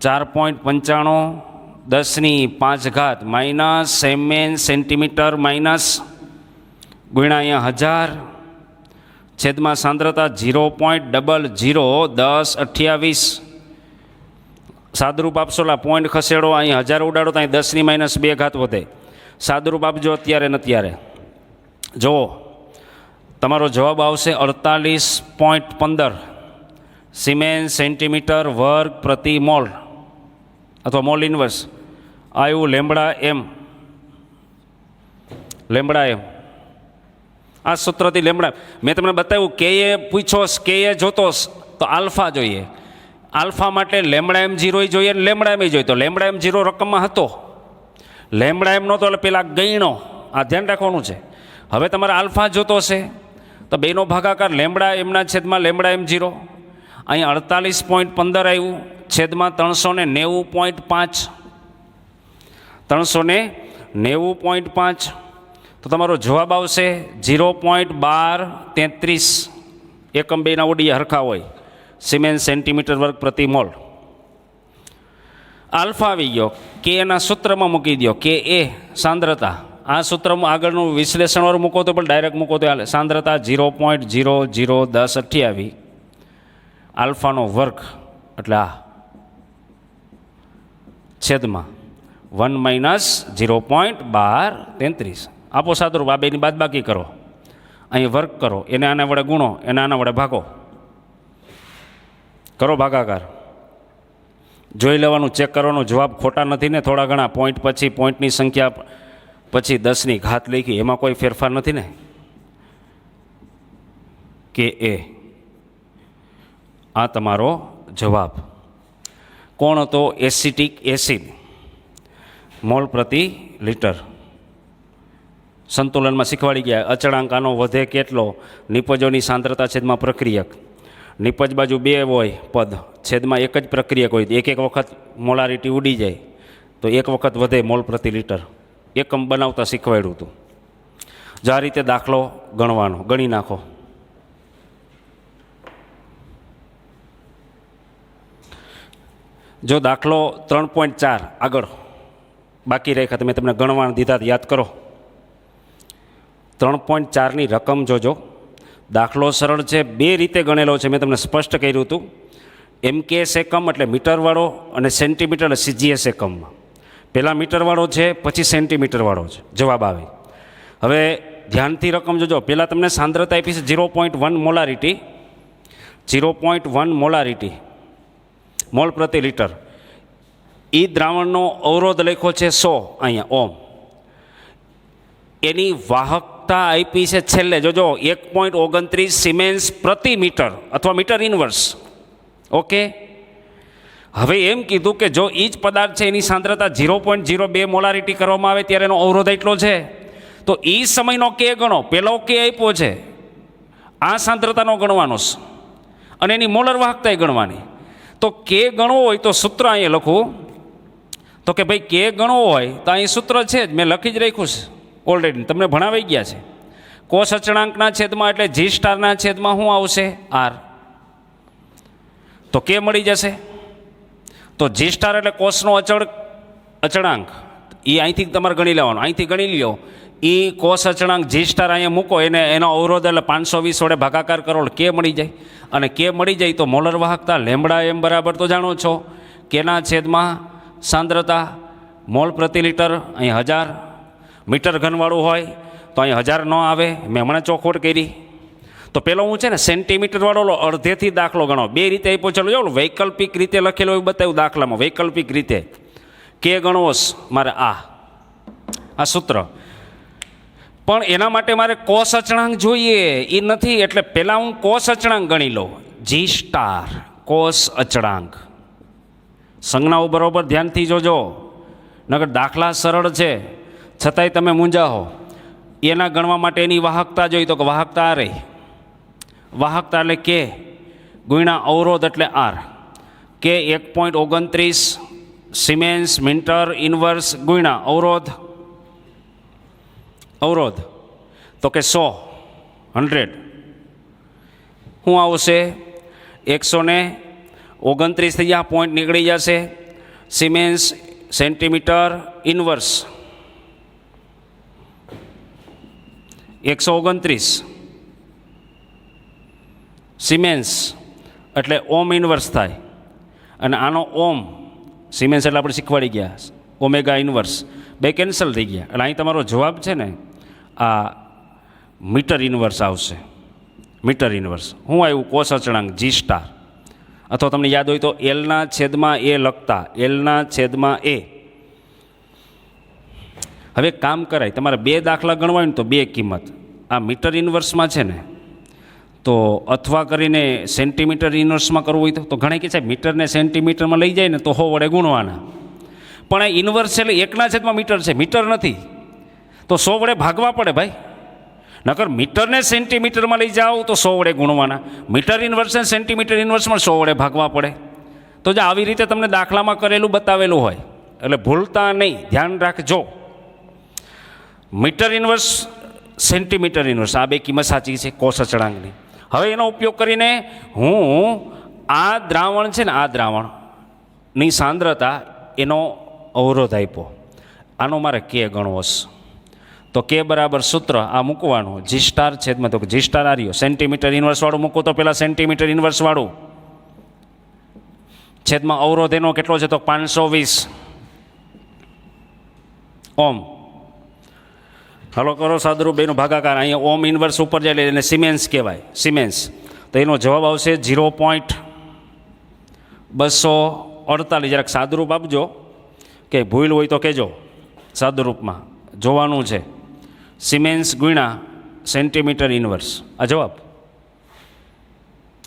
4.95 10⁵ માઇનસ mn સેન્ટીમીટર માઇનસ ગુણ્યા અહીંયા 1000 છેદમાં સાંદ્રતા 0.001028. સાદુરૂપ આપશો એટલે પોઈન્ટ ખસેડો, અહીં 1000 ઉડાડો તો અહીં 10⁻² વધે. સાદુરૂપ આપજો અત્યારે ને અત્યારે. જુઓ તમારો જવાબ આવશે 48.15 સિમેન્સ સેન્ટીમીટર વર્ગ પ્રતિ મોલ અથવા મોલ ઇન્વર્સ. આવ્યું લેમ્બડા એમ. આ સૂત્રથી લેમ્બડા મેં તમને બતાવ્યું કે એ પૂછોસ કે એ જોતોસ તો આલ્ફા જોઈએ. આલ્ફા માટે લેમ્બડા એમ 0 જોઈએ ને લેમ્બડા એમ જોઈએ. તો લેમ્બડા એમ 0 રકમમાં હતો, લેમ્બડા એમ નહોતો એટલે પેલા ગણ્યો. આ ધ્યાન રાખવાનું છે. હવે તમારે આલ્ફા જોતો છે તો બેનો ભાગાકાર લેમ્બડા એમના છેદમાં લેમ્બડા એમ 0. અહીં 48.15 આવ્યું છેદમાં 390.5 390.5. તો તમારો જવાબ આવશે 0.1233. એકમ બેના ઓડિયા હરખા હોય, સિમેન્સ સેન્ટીમીટર વર્ગ પ્રતિ મોલ. આલ્ફા આવી ગયો, કે એના સૂત્રમાં મૂકી દો, કે એ સાંદ્રતા. આ સૂત્રમાં આગળનું વિશ્લેષણવાળું મૂકો તો પણ ડાયરેક્ટ મૂકો તો હાલે. સાંદ્રતા 0.001028 આલ્ફાનો વર્ગ એટલે આ છેદમાં 1 - 0.1233. આપો સાદુરૂપ. આ બેની બાદબાકી કરો, અહીં વર્ગ કરો, એને આના વડે ગુણો, એને આના વડે ભાગો, કરો ભાગાકાર. જોઈ લેવાનું, ચેક કરવાનું જવાબ ખોટા નથી ને. થોડા ઘણા પોઈન્ટ પછી પોઈન્ટની સંખ્યા પછી 10⁻ લખી, એમાં કોઈ ફેરફાર નથી ને. કે એ આ તમારો જવાબ. કોણ હતો? એસિટિક એસિડ મોલ પ્રતિ લીટર. સંતુલનમાં શીખવાડી ગયા. અચળાંક આનો વધે કેટલો? નિપજોની સાંદ્રતા છેદમાં પ્રક્રિયક. નિપજ બાજુ 2 હોય પદ, છેદમાં એક જ પ્રક્રિયક હોય. એક વખત મોલારિટી ઉડી જાય તો એક વખત વધે મોલ પ્રતિ લીટર. એકમ બનાવતા શીખવાડ્યું હતું. જો આ રીતે દાખલો ગણવાનો, ગણી નાખો. જો દાખલો 3.4 આગળ બાકી રાખ્યા, તમે તમને ગણવા દીધા યાદ કરો. 3.4ની રકમ જોજો. દાખલો સરળ છે, 2 રીતે ગણેલો છે. મેં તમને સ્પષ્ટ કર્યું હતું. MKS એકમ એટલે મીટરવાળો અને સેન્ટીમીટર એટલે CGS એકમમાં. પહેલાં મીટરવાળો છે, પછી સેન્ટીમીટરવાળો છે. જવાબ આવે. હવે ધ્યાનથી રકમ જોજો. પહેલાં તમને સાંદ્રતા આપી છે 0.1 મોલારિટી, 0.1 મોલારિટી મોલ પ્રતિ લીટર. એ દ્રાવણનો અવરોધ લખ્યો છે 100 અહીંયા ઓમ. એની વાહકતા આપી છે છેલ્લે જોજો 1.29 સિમેન્સ પ્રતિ મીટર અથવા મીટર ઇનવર્સ. ઓકે. હવે એમ કીધું કે જો એ જ પદાર્થ છે એની સાંદ્રતા 0.02 મોલારિટી કરવામાં આવે ત્યારે એનો અવરોધ એટલો છે, તો એ સમયનો કે ગણો. પેલો કે આપ્યો છે, આ સાંદ્રતાનો ગણવાનો અને એની મોલર વાહકતા ગણવાની. તો કે ગણવો હોય તો સૂત્ર અહીંયા લખું. તો કે ભાઈ કે ગણવો હોય તો અહીં સૂત્ર છે જ, મેં લખી જ રાખ્યું છે ઓલરેડી, તમને ભણાવી ગયા છે. કોષ અચળાંકના છેદમાં એટલે G સ્ટારના છેદમાં શું આવશે? R. તો કે મળી જશે. તો G સ્ટાર એટલે કોષનો અચળાંક, એ અહીંથી તમારે ગણી લેવાનો. અહીંથી ગણી લ્યો. એ કોષ અચળાંક G સ્ટાર અહીંયા મૂકો, એનો અવરોધ એટલે 520 વડે ભાગાકાર કરો એટલે કે મળી જાય. અને કે મળી જાય તો મોલર વાહકતા લેમ્બડા એમ બરાબર તો જાણો છો, કેના છેદમાં સાંદ્રતા મોલ પ્રતિ લીટર. અહીં 1000 મીટર ઘનવાળું હોય તો અહીં 1000 ન આવે, મેં હમણાં ચોખવટ કરી. તો પેલો હું છે ને સેન્ટીમીટરવાળો અડધેથી દાખલો ગણો. 2 રીતે આપ્યો. ચલો જો વૈકલ્પિક રીતે લખેલો એવું બતાવ્યું દાખલામાં. વૈકલ્પિક રીતે કે ગણવોસ મારે આ સૂત્ર, પણ એના માટે મારે કોષ અચળાંક જોઈએ. એ નથી એટલે પહેલાં હું કોષ અચળાંક ગણી લઉં. G સ્ટાર કોષ અચળાંક. સંજ્ઞાઓ બરાબર ધ્યાનથી જોજો, નકર દાખલા સરળ છે છતાંય તમે મૂંઝાહો. એના ગણવા માટે એની વાહકતા જોઈ તો કે વાહકતા આ રહી. વાહકતા એટલે કે ગુણ્યા અવરોધ એટલે R. કે 1.29 સિમેન્સ મીટર ઇનવર્સ ગુણ્યા અવરોધ તો કે 100 શું આવશે? 129 થઈ ગયા, પોઈન્ટ નીકળી જશે. સિમેન્સ સેન્ટીમીટર ઇન્વર્સ 129 સિમેન્સ એટલે ઓમ ઇન્વર્સ થાય, અને આનો ઓમ સિમેન્સ એટલે આપણે શીખવાડી ગયા ઓમેગા ઇન્વર્સ, બે કેન્સલ થઈ ગયા. એટલે અહીં તમારો જવાબ છે ને આ મીટર ઇન્વર્સ આવશે. મીટર ઇન્વર્સ શું આવ્યું? કોસ અચળાંક જી સ્ટાર, અથવા તમને યાદ હોય તો એલના છેદમાં એ લખતા, એલના છેદમાં એ. હવે કામ કરાય, તમારે બે દાખલા ગણવાય ને તો બે કિંમત. આ મીટર ઇન્વર્સમાં છે ને તો અથવા કરીને સેન્ટીમીટર ઇન્વર્સમાં કરવું હોય તો ઘણા કે સાહેબ મીટરને સેન્ટીમીટરમાં લઈ જાય ને તો 100 વડે ગુણવાના. પણ આ ઇન્વર્સ એટલે એકના છેદમાં મીટર છે, મીટર નથી, તો 100 વડે ભાગવા પડે ભાઈ. નકર મીટરને સેન્ટીમીટરમાં લઈ જાઓ તો 100 વડે ગુણવાના, મીટર ઇન્વર્સને સેન્ટીમીટર ઇન્વર્સમાં 100 વડે ભાગવા પડે. તો જે આવી રીતે તમને દાખલામાં કરેલું બતાવેલું હોય એટલે ભૂલતા નહીં, ધ્યાન રાખજો. મીટર ઇન્વર્સ સેન્ટીમીટર ઇન્વર્સ આ બે કિંમત સાચી છે કોસ અચળાંકની. હવે એનો ઉપયોગ કરીને હું આ દ્રાવણ છે ને, આ દ્રાવણની સાંદ્રતા એનો અવરોધ આપ્યો, આનો મારે કે ગણવો છે. તો કે બરાબર સૂત્ર આ મૂકવાનું, જી સ્ટાર છેદમાં, તો જી સ્ટાર આ રહ્યો સેન્ટીમીટર ઇન્વર્સવાળું મૂકું તો પહેલાં સેન્ટીમીટર ઇન્વર્સવાળું છેદમાં અવરોધ એનો કેટલો છે તો 520 ઓમ. હાલો કરો સાદુરૂપ બેનો ભાગાકાર. અહીંયા ઓમ ઇન્વર્સ ઉપર જાય એટલે એને સિમેન્સ કહેવાય, સિમેન્સ. તો એનો જવાબ આવશે 0.248. જરાક સાદુરૂપ આપજો, કે ભૂલ હોય તો કહેજો. સાદુરૂપમાં જોવાનું છે સિમેન્સ ગુણ્યા સેન્ટીમીટર ઇન્વર્સ. આ જવાબ,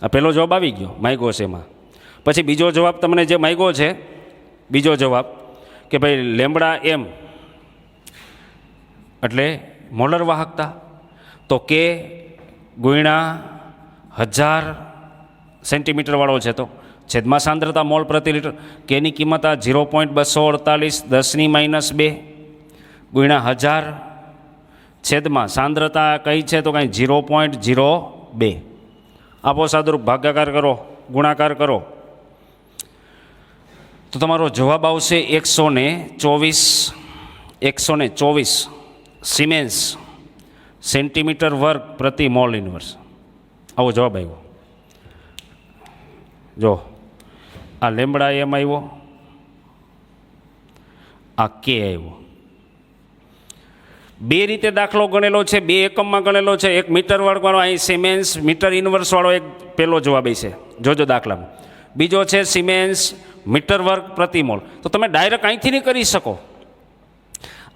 આ પહેલો જવાબ આવી ગયો માગ્યો છે એમાં. પછી બીજો જવાબ તમને જે માગ્યો છે, બીજો જવાબ કે ભાઈ લેમ્બડા એમ એટલે મોલર વાહકતા, તો કે ગુણ્યા 1000 સેન્ટીમીટરવાળો છે તો છેદમાં સાંદ્રતા મોલ પ્રતિ લીટર. કેની કિંમત આ 0.248 10 - 2 ગુણ્યા 1000 છેદમાં સાંદ્રતા કઈ છે તો કાંઈ 0.02. આપો સાદુરૂપ, ભાગાકાર કરો, ગુણાકાર કરો તો તમારો જવાબ આવશે 124 સિમેન્સ સેન્ટીમીટર વર્ગ પ્રતિ મોલ ઇન્વર્સ. આવો જવાબ આવ્યો. જો આ લેમ્બડા એમ આવ્યો, આ કે આવ્યો. બે રીતે દાખલો ગણેલો છે, બે એકમમાં ગણેલો છે. એક મીટર વર્ગવાળો અહીં સિમેન્સ મીટર ઇન્વર્સવાળો એક પહેલો જવાબ છે, જોજો દાખલામાં. બીજો છે સિમેન્સ મીટર વર્ગ પ્રતિ મોલ. તો તમે ડાયરેક્ટ અહીંથી નહીં કરી શકો.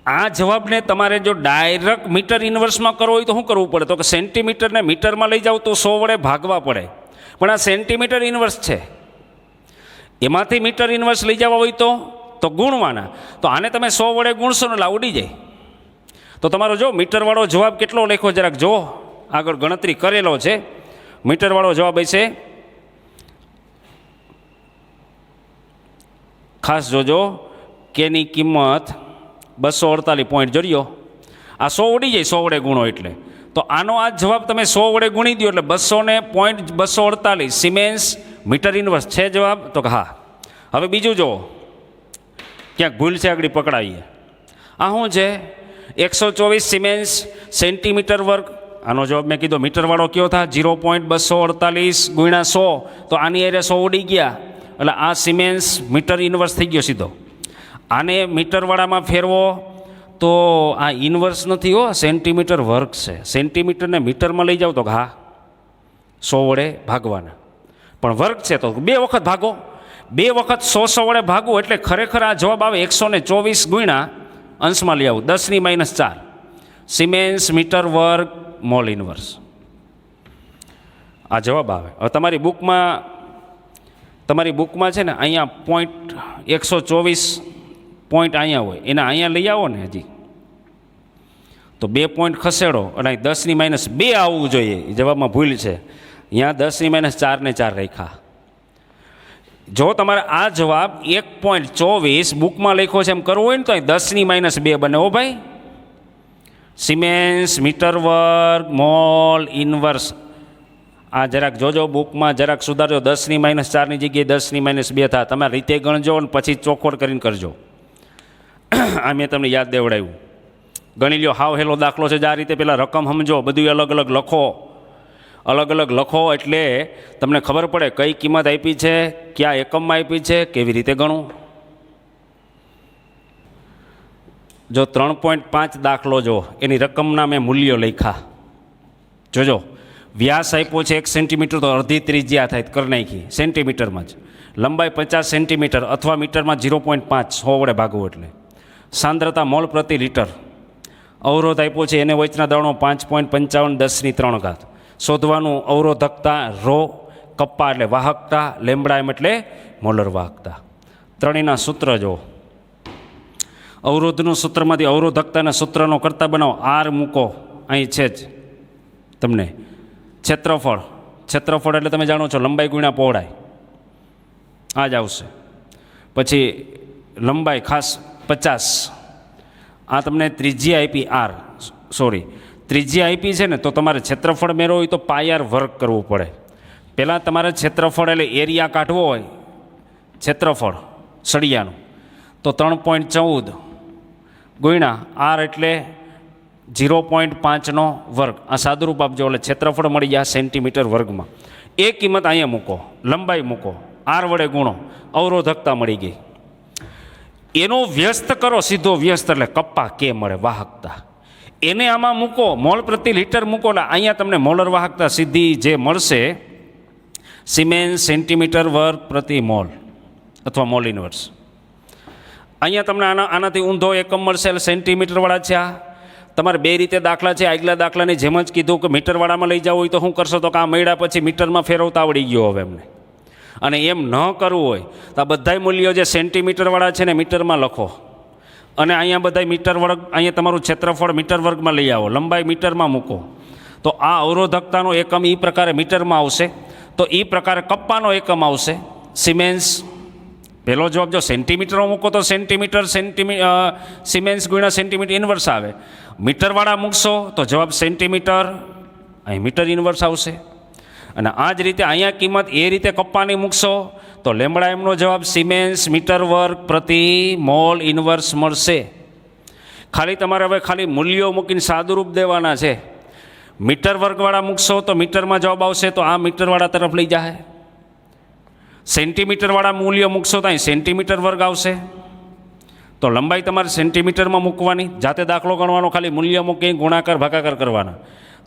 આ જવાબને તમારે જો ડાયરેક્ટ મીટર ઇન્વર્સમાં કરવો હોય તો શું કરવું પડે? તો કે સેન્ટીમીટરને મીટરમાં લઈ જાઓ તો 100 વડે ભાગવા પડે. પણ આ સેન્ટીમીટર ઇન્વર્સ છે, એમાંથી મીટર ઇન્વર્સ લઈ જવા હોય તો ગુણવાના. તો આને તમે 100 વડે ગુણશો ને એટલે ઉડી જાય. તો તમારો જો મીટરવાળો જવાબ કેટલો લખ્યો જરાક જો, આગળ ગણતરી કરેલો છે. મીટરવાળો જવાબ હશે, ખાસ જોજો, કેની કિંમત 248 પોઈન્ટ જોડ્યો. આ 100 ઉડી જાય 100 વડે ગુણો એટલે. તો આનો આ જવાબ તમે 100 વડે ગુણી દો એટલે 200.248 સિમેન્સ મીટર ઇન્વર્સ છે જવાબ. તો કે હા. હવે બીજું જુઓ, ક્યાંક ભૂલ છે આગળ પકડાવીએ. આ શું છે? 124 સિમેન્સ સેન્ટીમીટર વર્ગ. આનો જવાબ મેં કીધો મીટરવાળો કયો થા 0.248 ગુણ્યા 100. તો આની એરે 100 ઉડી ગયા એટલે આ સિમેન્સ મીટર ઇન્વર્સ થઈ ગયો સીધો. આને મીટરવાળામાં ફેરવો તો આ ઇન્વર્સ નથી હો, સેન્ટીમીટર વર્ગ છે. સેન્ટીમીટરને મીટરમાં લઈ જાઓ તો હા 100 વડે ભાગવાના, પણ વર્ગ છે તો 2 વખત ભાગો. 2 વખત 100 વડે ભાગો એટલે ખરેખર આ જવાબ આવે 124 ગુણ્યા અંશમાં લઈ આવું 10 - 4 સિમેન્સ મીટર વર્ગ મોલ ઇન્વર્સ. આ જવાબ આવે. હવે તમારી બુકમાં છે ને અહીંયા પોઈન્ટ 124 પોઈન્ટ અહીંયા હોય, એના અહીંયા લઈ આવો ને હજી તો 2 પોઈન્ટ ખસેડો અને 10 - 2 આવવું જોઈએ. એ જવાબમાં ભૂલ છે, અહીંયા 10 - 4 ને 4 રાખ્યા. જો તમારે આ જવાબ 1.24 બુકમાં લખ્યો છે એમ કરવો હોય ને તો અહીં 10 - 2 બને. ઓ ભાઈ સિમેન્સ મીટર વર્ગ મોલ ઇનવર્સ. આ જરાક જોજો બુકમાં જરાક સુધારજો. 10⁻⁴ની જગ્યાએ 10⁻2 થાય. તમે રીતે ગણજો અને પછી ચોખવટ કરીને કરજો. આ મેં તમને યાદ દેવડાવ્યું. ગણી લ્યો. હાવ હેલો દાખલો છે. આ રીતે પેલા રકમ સમજો, બધું અલગ અલગ લખો. અલગ અલગ લખો એટલે તમને ખબર પડે કઈ કિંમત આપી છે, કયા એકમમાં આપી છે, કેવી રીતે ગણવું. જો 3.5 દાખલો જો એની રકમના મેં મૂલ્યો લખ્યા. જોજો, વ્યાસ આપ્યો છે 1 સેન્ટીમીટર, તો અડધી ત્રિજ્યા થાય કરી નાખી સેન્ટીમીટરમાં જ. લંબાઈ 50 સેન્ટીમીટર અથવા મીટરમાં 0.5 100 વડે ભાગવું એટલે. સાંદ્રતા મોલ પ્રતિ લીટર. અવરોધ આપ્યો છે એને વચના દળનો 5.55 10⁻³ શોધવાનું. અવરોધકતા રો, કપ્પા એટલે વાહકતા, લેમડા એમ એટલે મોલર વાહકતા. ત્રણેયના સૂત્ર જો. અવરોધનું સૂત્રમાંથી અવરોધકતાના સૂત્રનો કરતા બનાવો. આર મૂકો, અહીં છે જ તમને. ક્ષેત્રફળ, ક્ષેત્રફળ એટલે તમે જાણો છો લંબાઈ ગુણ્યા પહોળાઈ, આ જ આવશે. પછી લંબાઈ ખાસ 50. આ તમને ત્રિજ્યા આપી આર, સોરી ત્રિજ્યા આપી છે ને, તો તમારે ક્ષેત્રફળ મેળવવું હોય તો પાય આર વર્ગ કરવું પડે. પહેલાં તમારે ક્ષેત્રફળ એટલે એરિયા કાઢવો હોય, ક્ષેત્રફળ સળિયાનું, તો 3.14 ગુણ્યા આર એટલે 0.5નો વર્ગ. આ સાદુરૂપ આપજો એટલે ક્ષેત્રફળ મળી ગયા સેન્ટીમીટર વર્ગમાં. એ કિંમત અહીંયા મૂકો, લંબાઈ મૂકો, આર વડે ગુણો, અવરોધકતા મળી ગઈ. એનો વ્યસ્ત કરો, સીધો વ્યસ્ત એટલે કપ્પા કે મળે વાહકતા. એને આમાં મૂકો, મોલ પ્રતિ લીટર મૂકો એટલે અહીંયા તમને મોલર વાહકતા સીધી જે મળશે સિમેન્સ સેન્ટીમીટર વર્ગ પ્રતિ મોલ અથવા મોલ ઇનવર્સ. અહીંયા તમને આનાથી ઊંધો એકમ મળશે એટલે સેન્ટીમીટરવાળા છે. આ તમારે બે રીતે દાખલા છે. આગલા દાખલાની જેમ જ કીધું કે મીટરવાળામાં લઈ જવું હોય તો શું કરશો, તો કે આ મળ્યા પછી મીટરમાં ફેરવતા આવડી ગયો હવે એમને. અને એમ ન કરવું હોય તો આ બધાય મૂલ્યો જે સેન્ટીમીટરવાળા છે ને મીટરમાં લખો. અને અહીંયા બધા મીટર વર્ગ, અહીંયા તમારું ક્ષેત્રફળ મીટર વર્ગમાં લઈ આવો, લંબાઈ મીટરમાં મૂકો. તો આ અવરોધકતાનો એકમ એ પ્રકારે મીટરમાં આવશે. તો એ પ્રકારે કપ્પાનો એકમ આવશે સિમેન્સ. પહેલો જવાબ જો સેન્ટીમીટરમાં મૂકો તો સેન્ટીમીટર સિમેન્સ ગુણ્યા સેન્ટીમીટર ઇન્વર્સ આવે. મીટરવાળા મૂકશો તો જવાબ સેન્ટીમીટર, અહીં મીટર ઇન્વર્સ આવશે. અને આ જ રીતે અહીંયા કિંમત એ રીતે કપ્પાની મૂકશો તો લેમડા એમનો જવાબ સિમેન્સ મીટર વર્ગ પ્રતિ મોલ ઇન્વર્સ મળશે. ખાલી તમારે હવે ખાલી મૂલ્યો મૂકીને સાદુરૂપ દેવાના છે. મીટર વર્ગવાળા મૂકશો તો મીટરમાં જવાબ આવશે, તો આ મીટરવાળા તરફ લઈ જાય. સેન્ટીમીટરવાળા મૂલ્યો મૂકશો તો અહીં સેન્ટીમીટર વર્ગ આવશે. તો લંબાઈ તમારે સેન્ટીમીટરમાં મૂકવાની, જાતે દાખલો ગણવાનો, ખાલી મૂલ્ય મૂકી ગુણાકાર ભાગાકાર કરવાના.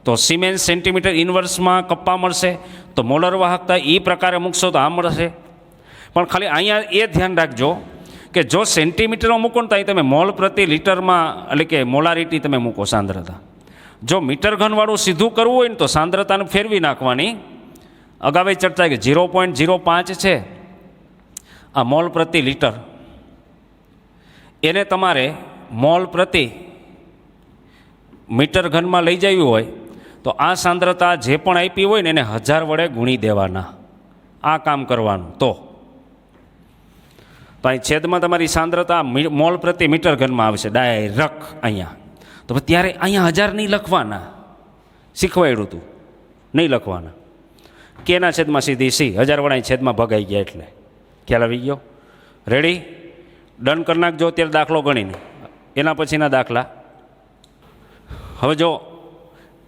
તો સિમેન્સ સેન્ટીમીટર ઇન્વર્સમાં કપ્પા મળશે. તો મોલર વાહકતા એ પ્રકારે મૂકશો તો આ મળશે. પણ ખાલી અહીંયા એ ધ્યાન રાખજો કે જો સેન્ટીમીટરમાં મૂકો ને તો અહીં તમે મોલ પ્રતિ લીટરમાં એટલે કે મોલારિટી તમે મૂકો સાંદ્રતા. જો મીટર ઘનવાળું સીધું કરવું હોય ને તો સાંદ્રતાને ફેરવી નાખવાની. અગાઉ ચર્ચા કે 0.05 છે આ મોલ પ્રતિ લીટર, એને તમારે મોલ પ્રતિ મીટર ઘનમાં લઈ જવી હોય તો આ સાંદ્રતા જે પણ આપી હોય ને એને 1000 વડે ગુણી દેવાના. આ કામ કરવાનું. તો અહીં છેદમાં તમારી સાંદ્રતા મોલ પ્રતિ મીટર ઘનમાં આવશે ડાયરેક્ટ અહીંયા. તો ત્યારે અહીંયા 1000 નહીં લખવાના, શીખવાડ્યું હતું, નહીં લખવાના. કેના છેદમાં સીધી સી, 1000 વડા છેદમાં ભગાઈ ગયા એટલે ખ્યાલ આવી ગયો. રેડી? ડન કરી નાખજો અત્યારે દાખલો ગણીને. એના પછીના દાખલા હવે જો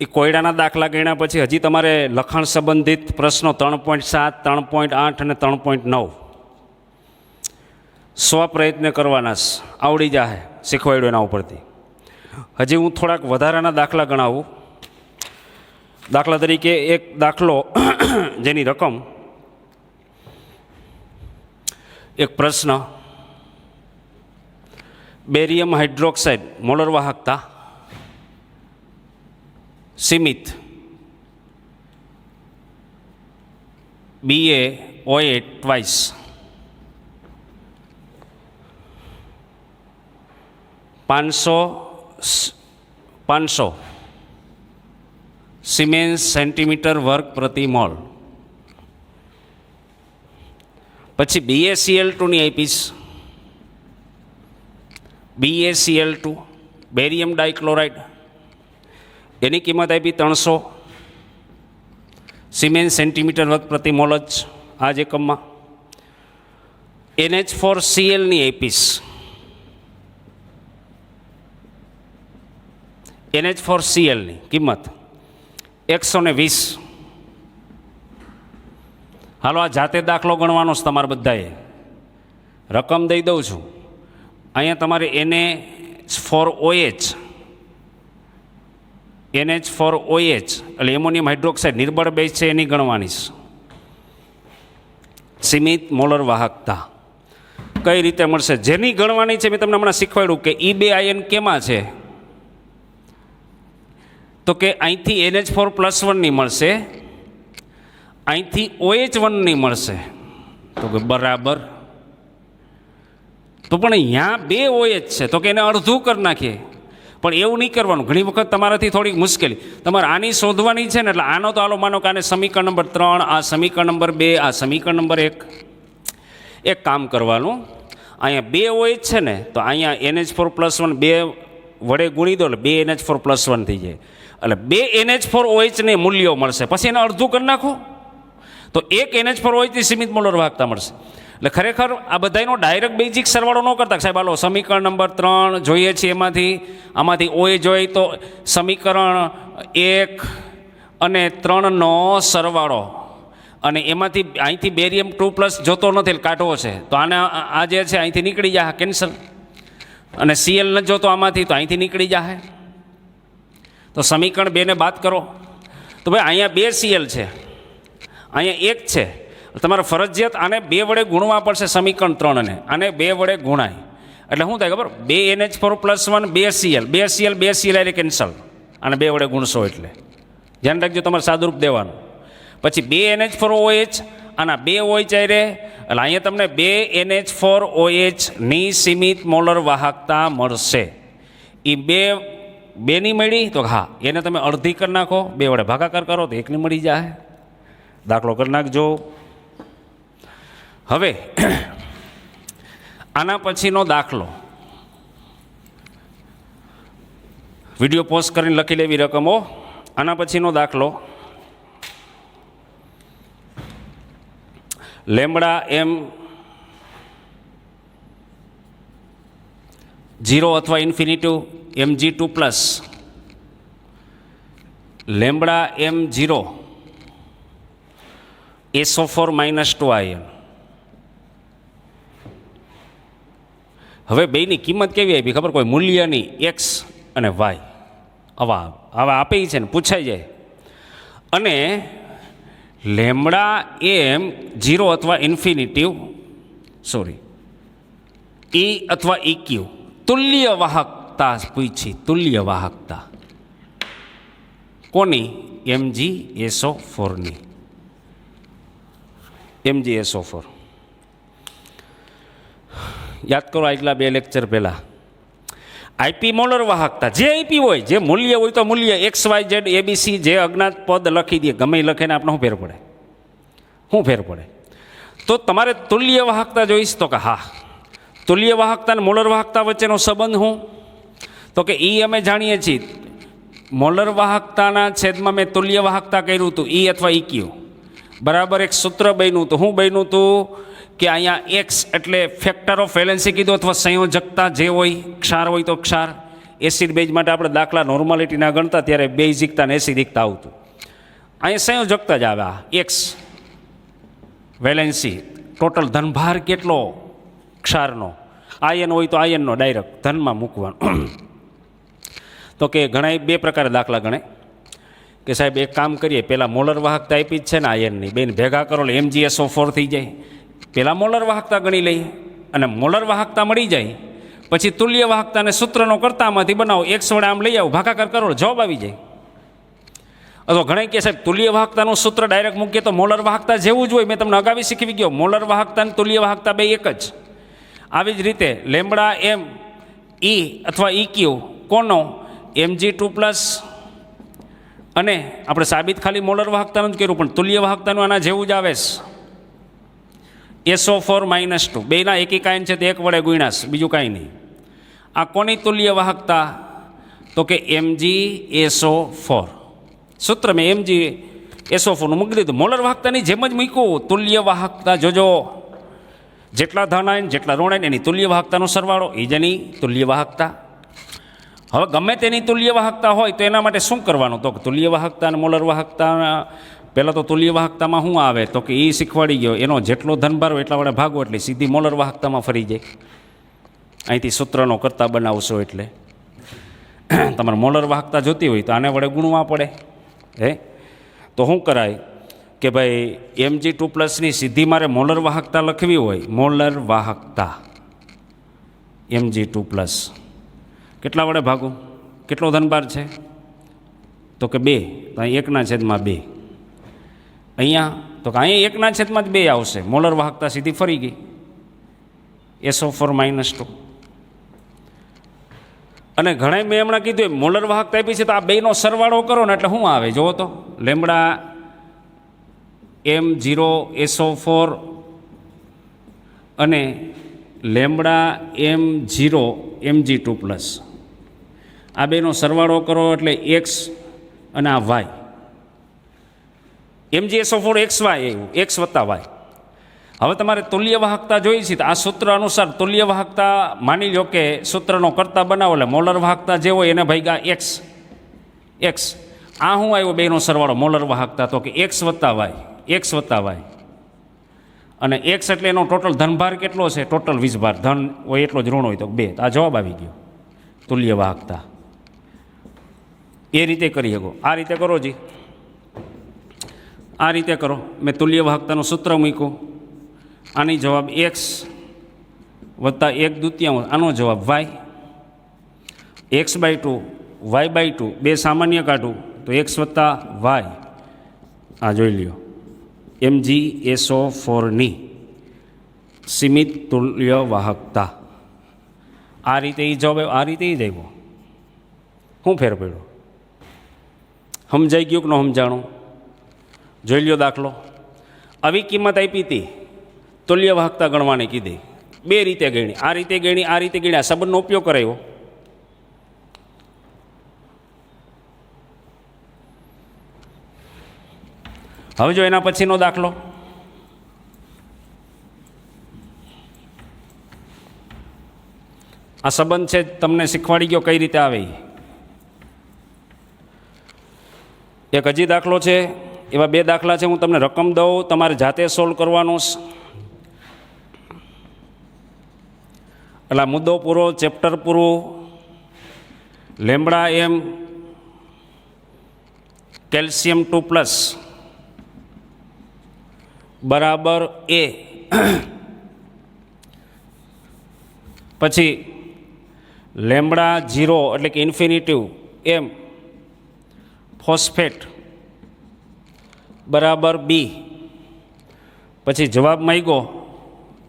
એ કોયડાના દાખલા ગણ્યા પછી હજી તમારે લખાણ સંબંધિત પ્રશ્નો 3.7, 3.8 અને 3.9 સ્વપ્રયત્ન કરવાના આવડી જાય, શીખવાડ્યું એના ઉપરથી. હજી હું થોડાક વધારાના દાખલા ગણાવું. દાખલા તરીકે એક દાખલો જેની રકમ, એક પ્રશ્ન, બેરિયમ હાઇડ્રોક્સાઇડ મોલર વાહકતા સીમિત BaOH ટ્વાઇસ 500 સિમેન્સ સેન્ટીમીટર વર્ગ પ્રતિ મોલ. પછી BaCl2ની આપીશ. BaCl2 બેરિયમ ડાઇક્લોરાઇડ એની કિંમત આપી 300 સિમેન્સ સેન્ટીમીટર વર્ગ પ્રતિ મોલ જ આ જ એકમમાં. NH4Clની આપીશ, NH4Clની કિંમત 120. હાલો આ જાતે દાખલો ગણવાનો છે તમારે બધાએ, રકમ દઈ દઉં છું. અહીંયા તમારે NH4OH એટલે એમોનિયમ હાઇડ્રોક્સાઇડ નિર્બળ બેઝ છે એની ગણવાની છે. સીમિત મોલર વાહકતા કઈ રીતે મળશે જેની ગણવાની છે મેં તમને હમણાં શીખવાડ્યું કે E2 આયન કેમાં છે, તો કે અહીંથી NH4+1ની મળશે, અહીંથી OH1ની મળશે. તો કે બરાબર, તો પણ અહીંયા 2 OH છે તો કે એને અડધું કરી નાખીએ. પણ એવું નહીં કરવાનું, ઘણી વખત તમારાથી થોડીક મુશ્કેલી તમારે આની શોધવાની છે ને, એટલે આનો તો હાલો માનો કે આને સમીકરણ નંબર 3, આ સમીકરણ નંબર 2, આ સમીકરણ નંબર 1. એક કામ કરવાનું, અહીંયા 2 OH છે ને તો અહીંયા NH4+1 2 વડે ગુણી દો એટલે 2 NH4+1 થઈ જાય, એટલે 2 NH4OH ને મૂલ્યો મળશે. પછી એને અડધું કરી નાખો તો 1 NH4OH ની સીમિત મોલર વાહકતા મળશે. એટલે ખરેખર આ બધાનો ડાયરેક્ટ બેઝિક સરવાળો ન કરતા સાહેબ, હાલો સમીકરણ નંબર 3 જોઈએ છીએ, આમાંથી OH જોઈએ તો સમીકરણ 1 અને 3નો સરવાળો, અને એમાંથી અહીંથી બેરિયમ 2+ જોતો નથી કાઢવો છે તો આને આ જે છે અહીંથી નીકળી જાય કેન્સલ, અને Cl ન જોતો આમાંથી તો અહીંથી નીકળી જાય. તો સમીકરણ 2ને બાદ કરો તો ભાઈ અહીંયા 2 Cl છે, અહીંયા 1 છે, તમારે ફરજિયાત આને 2 વડે ગુણવા પડશે. સમીકરણ 3ને આને 2 વડે ગુણાય એટલે શું થાય ખબર, 2 NH4+1 2 Cl 2 Cl 2 Cl એટલે કેન્સલ, આને 2 વડે ગુણશો એટલે ધ્યાન રાખજો તમારે સાદુરૂપ દેવાનું. પછી 2 NH4OH આના 2 OH આરે, એટલે અહીંયા તમને 2 NH4OH ની સીમિત મોલર વાહકતા મળશે. એ 2 ની મળી તો હા એને તમે અડધી કરી નાખો, 2 વડે ભાગાકાર કરો તો 1ની મળી જાય. દાખલો કરી નાખજો. હવે આના પછીનો દાખલો, વિડીયો પોઝ કરીને લખી લેવી રકમો. આના પછીનો દાખલો લેમ્બડા M0 અથવા infinitive Mg2+, lambda M0 SO4-2 ion. હવે બેની કિંમત કેવી આપી ખબર, કોઈ મૂલ્યની X અને Y આવા આપે છે ને પૂછાઈ જાય. અને લેમ્બડા M0 અથવા ઇન્ફિનિટિવ E અથવા EQ તુલ્ય વાહકતા પૂછી. તુલ્ય વાહકતા કોની? MgSO4ની. MgSO4 યાદ કરો આગલા 2 લેક્ચર પહેલાં. આઈપી મોલર વાહકતા જે આઈપી હોય, જે મૂલ્ય હોય તો મૂલ્ય XYZ ABC જે અજ્ઞાત પદ લખી દે, ગમે લખીને આપણે શું ફેર પડે? શું ફેર પડે? તો તમારે તુલ્ય વાહકતા જોઈશ તો કે હા, તુલ્ય વાહકતા અને મોલર વાહકતા વચ્ચેનો સંબંધ શું? તો કે એ અમે જાણીએ છીએ, મોલર વાહકતાના છેદમાં મેં તુલ્ય વાહકતા કર્યું હતું E અથવા EQ બરાબર એક સૂત્ર બન્યું હતું. શું બન્યું હતું કે અહીંયા X એટલે ફેક્ટર ઓફ વેલેન્સી કીધું, અથવા સંયોજકતા જે હોય, ક્ષાર હોય તો ક્ષાર. એસિડ બેઝ માટે આપણે દાખલા નોર્માલિટીના ગણતા ત્યારે બેઝિકતા ને એસિડિકતા આવતું, અહીંયા સંયોજકતા જ આવે. X વેલેન્સી ટોટલ ધનભાર કેટલો ક્ષારનો, આયન હોય તો આયનનો ડાયરેક્ટ ધનમાં મૂકવાનો. તો કે ઘણા 2 પ્રકારે દાખલા ગણે કે સાહેબ એક કામ કરીએ, પહેલાં મોલર વાહકતા આપી જ છે ને આયનની, બેન ભેગા કરો એટલે MgSO4 થઈ જાય. પહેલાં મોલર વાહકતા ગણી લઈએ અને મોલર વાહકતા મળી જાય પછી તુલ્ય વાહકતાને સૂત્રનો કરતામાંથી બનાવો, X વડે આમ લઈ આવો, ભાગાકાર કરો, જવાબ આવી જાય. અથવા ઘણા કહે સાહેબ તુલ્ય વાહકતાનું સૂત્ર ડાયરેક્ટ મૂકીએ તો મોલર વાહકતા જેવું જ હોય. મેં તમને અગાવી શીખવી ગયો, મોલર વાહકતા અને તુલ્ય વાહકતા 2 એક જ. આવી જ રીતે લેમ્બડા M E અથવા EQ કોનો? Mg2+, અને આપણે સાબિત ખાલી મોલર વાહકતાનું જ કર્યું, પણ તુલ્ય વાહકતાનું આના જેવું જ આવે છે, SO4-2. બેના એકી આયન છે તે 1 વડે ગુણ્યાસ, બીજું કાંઈ નહીં. આ કોની તુલ્ય વાહકતા? તો કે Mg_SO4. સૂત્ર મેં Mg_SO4નું મૂકી દીધું. મોલર વાહકતાની જેમ જ મૂક્યું. તુલ્ય વાહકતા જોજો, જેટલા ધન આયન જેટલા ઋણ આયન એની તુલ્ય વાહકતાનો સરવાળો એ જ એની તુલ્ય વાહકતા. હવે ગમે તેની તુલ્ય વાહકતા હોય તો એના માટે શું કરવાનું? તો તુલ્ય વાહકતા અને મોલર વાહકતા, પહેલાં તો તુલ્ય વાહકતામાં શું આવે તો કે એ શીખવાડી ગયો. એનો જેટલો ધનભાર હોય એટલા વડે ભાગો એટલે સીધી મોલર વાહકતામાં ફરી જાય. અહીંથી સૂત્રનો કરતા બનાવશો એટલે તમારે મોલર વાહકતા જોતી હોય તો આને વડે ગુણવા પડે. તો શું કરાય કે ભાઈ Mg2+ની સીધી મારે મોલર વાહકતા લખવી હોય, મોલર વાહકતા Mg2+, કેટલા વડે ભાગું? કેટલો ધનભાર છે તો કે 2, તો અહીં 1/2. અહીંયા તો કે અહીંયા 1/2 આવશે. મોલર વાહકતા સીધી ફરી ગઈ, SO4-2. અને ઘણા મેં હમણાં કીધું મોલર વાહકતા આપી છે તો આ બેનો સરવાળો કરો ને એટલે શું આવે જુઓ તો. લેમડા M0SO4 અને લેમડા M0 Mg2+, આ બેનો સરવાળો કરો એટલે x અને આ y. Mg_SO4 XY એવું, x વત્તા y. હવે તમારે તુલ્ય વાહકતા જોઈ છે તો આ સૂત્ર અનુસાર તુલ્ય વાહકતા માની લો કે સૂત્રનો કરતા બનાવો એટલે મોલર વાહકતા જે હોય એને ભાગ્યા x. આ શું આવ્યો બેનો સરવાળો મોલર વાહકતા? તો કે x વત્તા y. અને x એટલે એનો ટોટલ ધનભાર કેટલો છે? ટોટલ વીજભાર. ધન હોય એટલો જ ઋણ હોય તો 2. આ જવાબ આવી ગયો તુલ્ય વાહકતા. એ રીતે કરી શકો. આ રીતે કરો જી, આ રીતે કરો. મેં તુલ્ય વાહકતાનું સૂત્ર મૂક્યું. આની જવાબ x વત્તા 1/2, આનો જવાબ y. x/2 y/2 બે સામાન્ય કાઢું તો x વત્તા y. આ જોઈ લ્યો Mg_SO4ની સીમિત તુલ્ય વાહકતા. આ રીતે એ જવાબ, આ રીતે એ જ આવ્યો. શું ફેર પડ્યો? સમજાઈ ગયું કે ન સમજાણું? જોઈ લ્યો દાખલો. આવી કિંમત આપી હતી, તુલ્ય વાહકતા ગણવાની કીધી. 2 રીતે ગણી, આ રીતે ગણી, આ રીતે ગણી. આ સંબંધનો ઉપયોગ કરાયો. હવે જો એના પછીનો દાખલો. આ સંબંધ છે તમને શીખવાડી ગયો કઈ રીતે આવે. એક હજી દાખલો છે. એવા 2 દાખલા છે. હું તમને રકમ દઉં, તમારે જાતે સોલ્વ કરવાનું. એટલે મુદ્દો પૂરો, ચેપ્ટર પૂરું. લેમડા M કેલ્શિયમ 2+ બરાબર A. પછી લેમડા 0 એટલે કે ઇન્ફિનિટિવ M ફોસ્ફેટ બરાબર B. પછી જવાબ માંગ્યો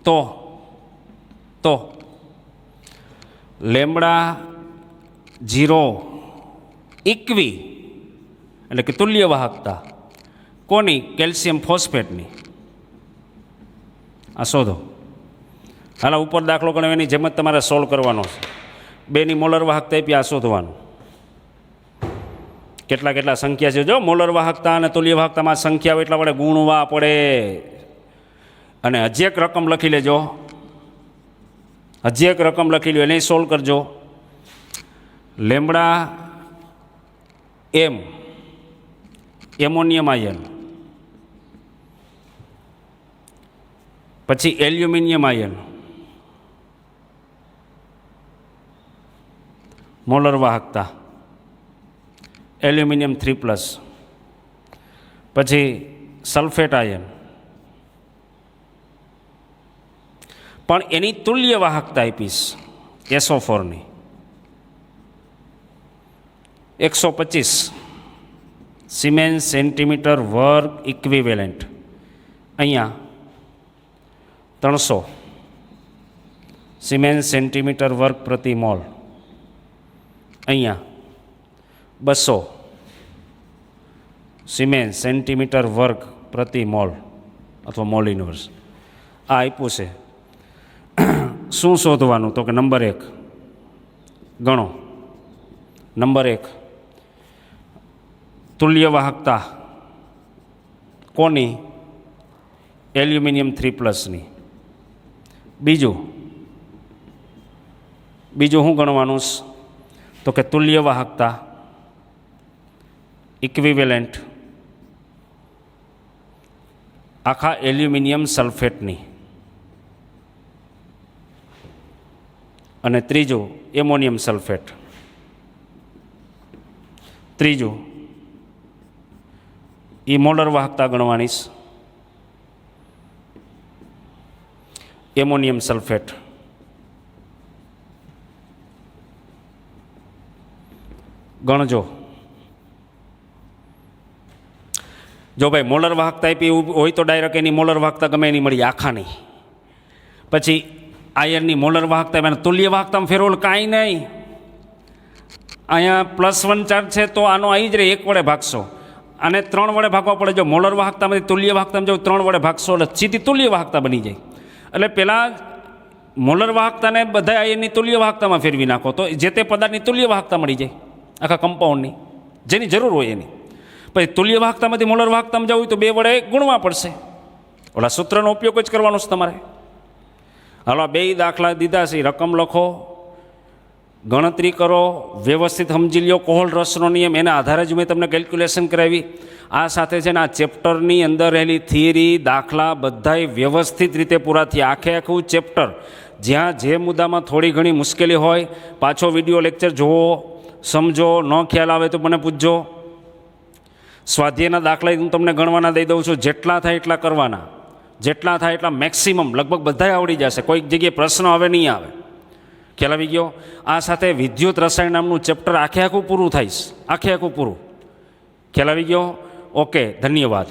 તો લેમડા 0 ઇક્વી એટલે કે તુલ્ય વાહકતા કોની? કેલ્શિયમ ફોસ્ફેટની. આ શોધો. હાલા ઉપર દાખલો ગણો એની જેમ જ તમારે સોલ્વ કરવાનો છે. બેની મોલર વાહકતા આપી, આ શોધવાનું. કેટલા સંખ્યા છે જો. મોલર વાહકતા અને તુલ્ય વાહકતામાં સંખ્યા એટલા વડે ગુણવા પડે. અને હજી એક રકમ લખી લેજો, હજી એક રકમ લખી લો, એને સોલ્વ કરજો. લેમડા M એમોનિયમ આયન, પછી એલ્યુમિનિયમ આયન, મોલર વાહકતા એલ્યુમિનિયમ 3+, પછી સલ્ફેટ આયન. પણ એની તુલ્ય વાહકતા આપીશ SO4ની 125 સિમેન્સ સેન્ટીમીટર વર્ગ ઇક્વિવેલેન્ટ. અહીંયા 300 સિમેન્સ સેન્ટીમીટર વર્ગ પ્રતિ મોલ. અહીંયા 200 સિમેન્સ સેન્ટીમીટર વર્ગ પ્રતિ મોલ અથવા મોલ ઇન્વર્સ. આ આપ્યું છે. શું શોધવાનું? તો કે નંબર 1 ગણો નંબર 1, તુલ્ય વાહકતા કોની? એલ્યુમિનિયમ 3+ની. બીજું શું ગણવાનું છે? તો કે તુલ્ય વાહકતા ઇક્વિવેલેન્ટ આખા એલ્યુમિનિયમ સલ્ફેટની. અને ત્રીજું એમોનિયમ સલ્ફેટ. ત્રીજું એ મોલર વાહકતા ગણવાની છે, એમોનિયમ સલ્ફેટ. ગણજો. જો ભાઈ મોલર વાહકતા આપી હોય તો ડાયરેક્ટ એની મોલર વાહકતા ગમે એની મળી, આખાની. પછી આયર્નની મોલર વાહકતા એમાં તુલ્ય વાહકતામાં ફેરવલ કાંઈ નહીં. અહીંયા +1 ચાર્જ છે તો આનો અહીં જ રહે, 1 વડે ભાગશો. આને 3 વડે ભાગવા પડે. જો મોલર વાહકતામાંથી તુલ્ય વાહકતામાં જો 3 વડે ભાગશો એટલે સીધી તુલ્ય વાહકતા બની જાય. એટલે પહેલાં મોલર વાહકતાને બધા આયર્નની તુલ્ય વાહકતામાં ફેરવી નાખો તો જે તે પદાર્થની તુલ્ય વાહકતા મળી જાય, આખા કમ્પાઉન્ડની, જેની જરૂર હોય એની. પછી તુલ્ય વાહકતામાંથી મોલર વાહકતામાં જવું હોય તો 2 વડે ગુણવા પડશે. ઓલા સૂત્રનો ઉપયોગ જ કરવાનો છે તમારે. હાલો, 2 દાખલા દીધા છે, રકમ લખો, ગણતરી કરો, વ્યવસ્થિત સમજી લ્યો. કોહલ રસનો નિયમ એના આધારે જ મેં તમને કેલ્ક્યુલેશન કરાવી. આ સાથે છે ને આ ચેપ્ટરની અંદર રહેલી થિયરી, દાખલા બધાય વ્યવસ્થિત રીતે પૂરા થયા. આખું ચેપ્ટર જ્યાં જે મુદ્દામાં થોડી ઘણી મુશ્કેલી હોય પાછો વિડીયો લેક્ચર જુઓ, સમજો. ન ખ્યાલ આવે તો મને પૂછજો. સ્વાધ્યાયના દાખલા હું તમને ગણવાના દઈ દઉં છું. જેટલા થાય એટલા કરવાના, જેટલા થાય એટલા મેક્સિમમ. લગભગ બધાય આવડી જશે. કોઈક જગ્યાએ પ્રશ્ન હવે નહીં આવે. ખ્યાલ આવી ગયો? આ સાથે વિદ્યુત રસાયણ નામનું ચેપ્ટર આખું પૂરું થાય છે. આખું પૂરું. ખ્યાલ આવી ગયો? ઓકે, ધન્યવાદ.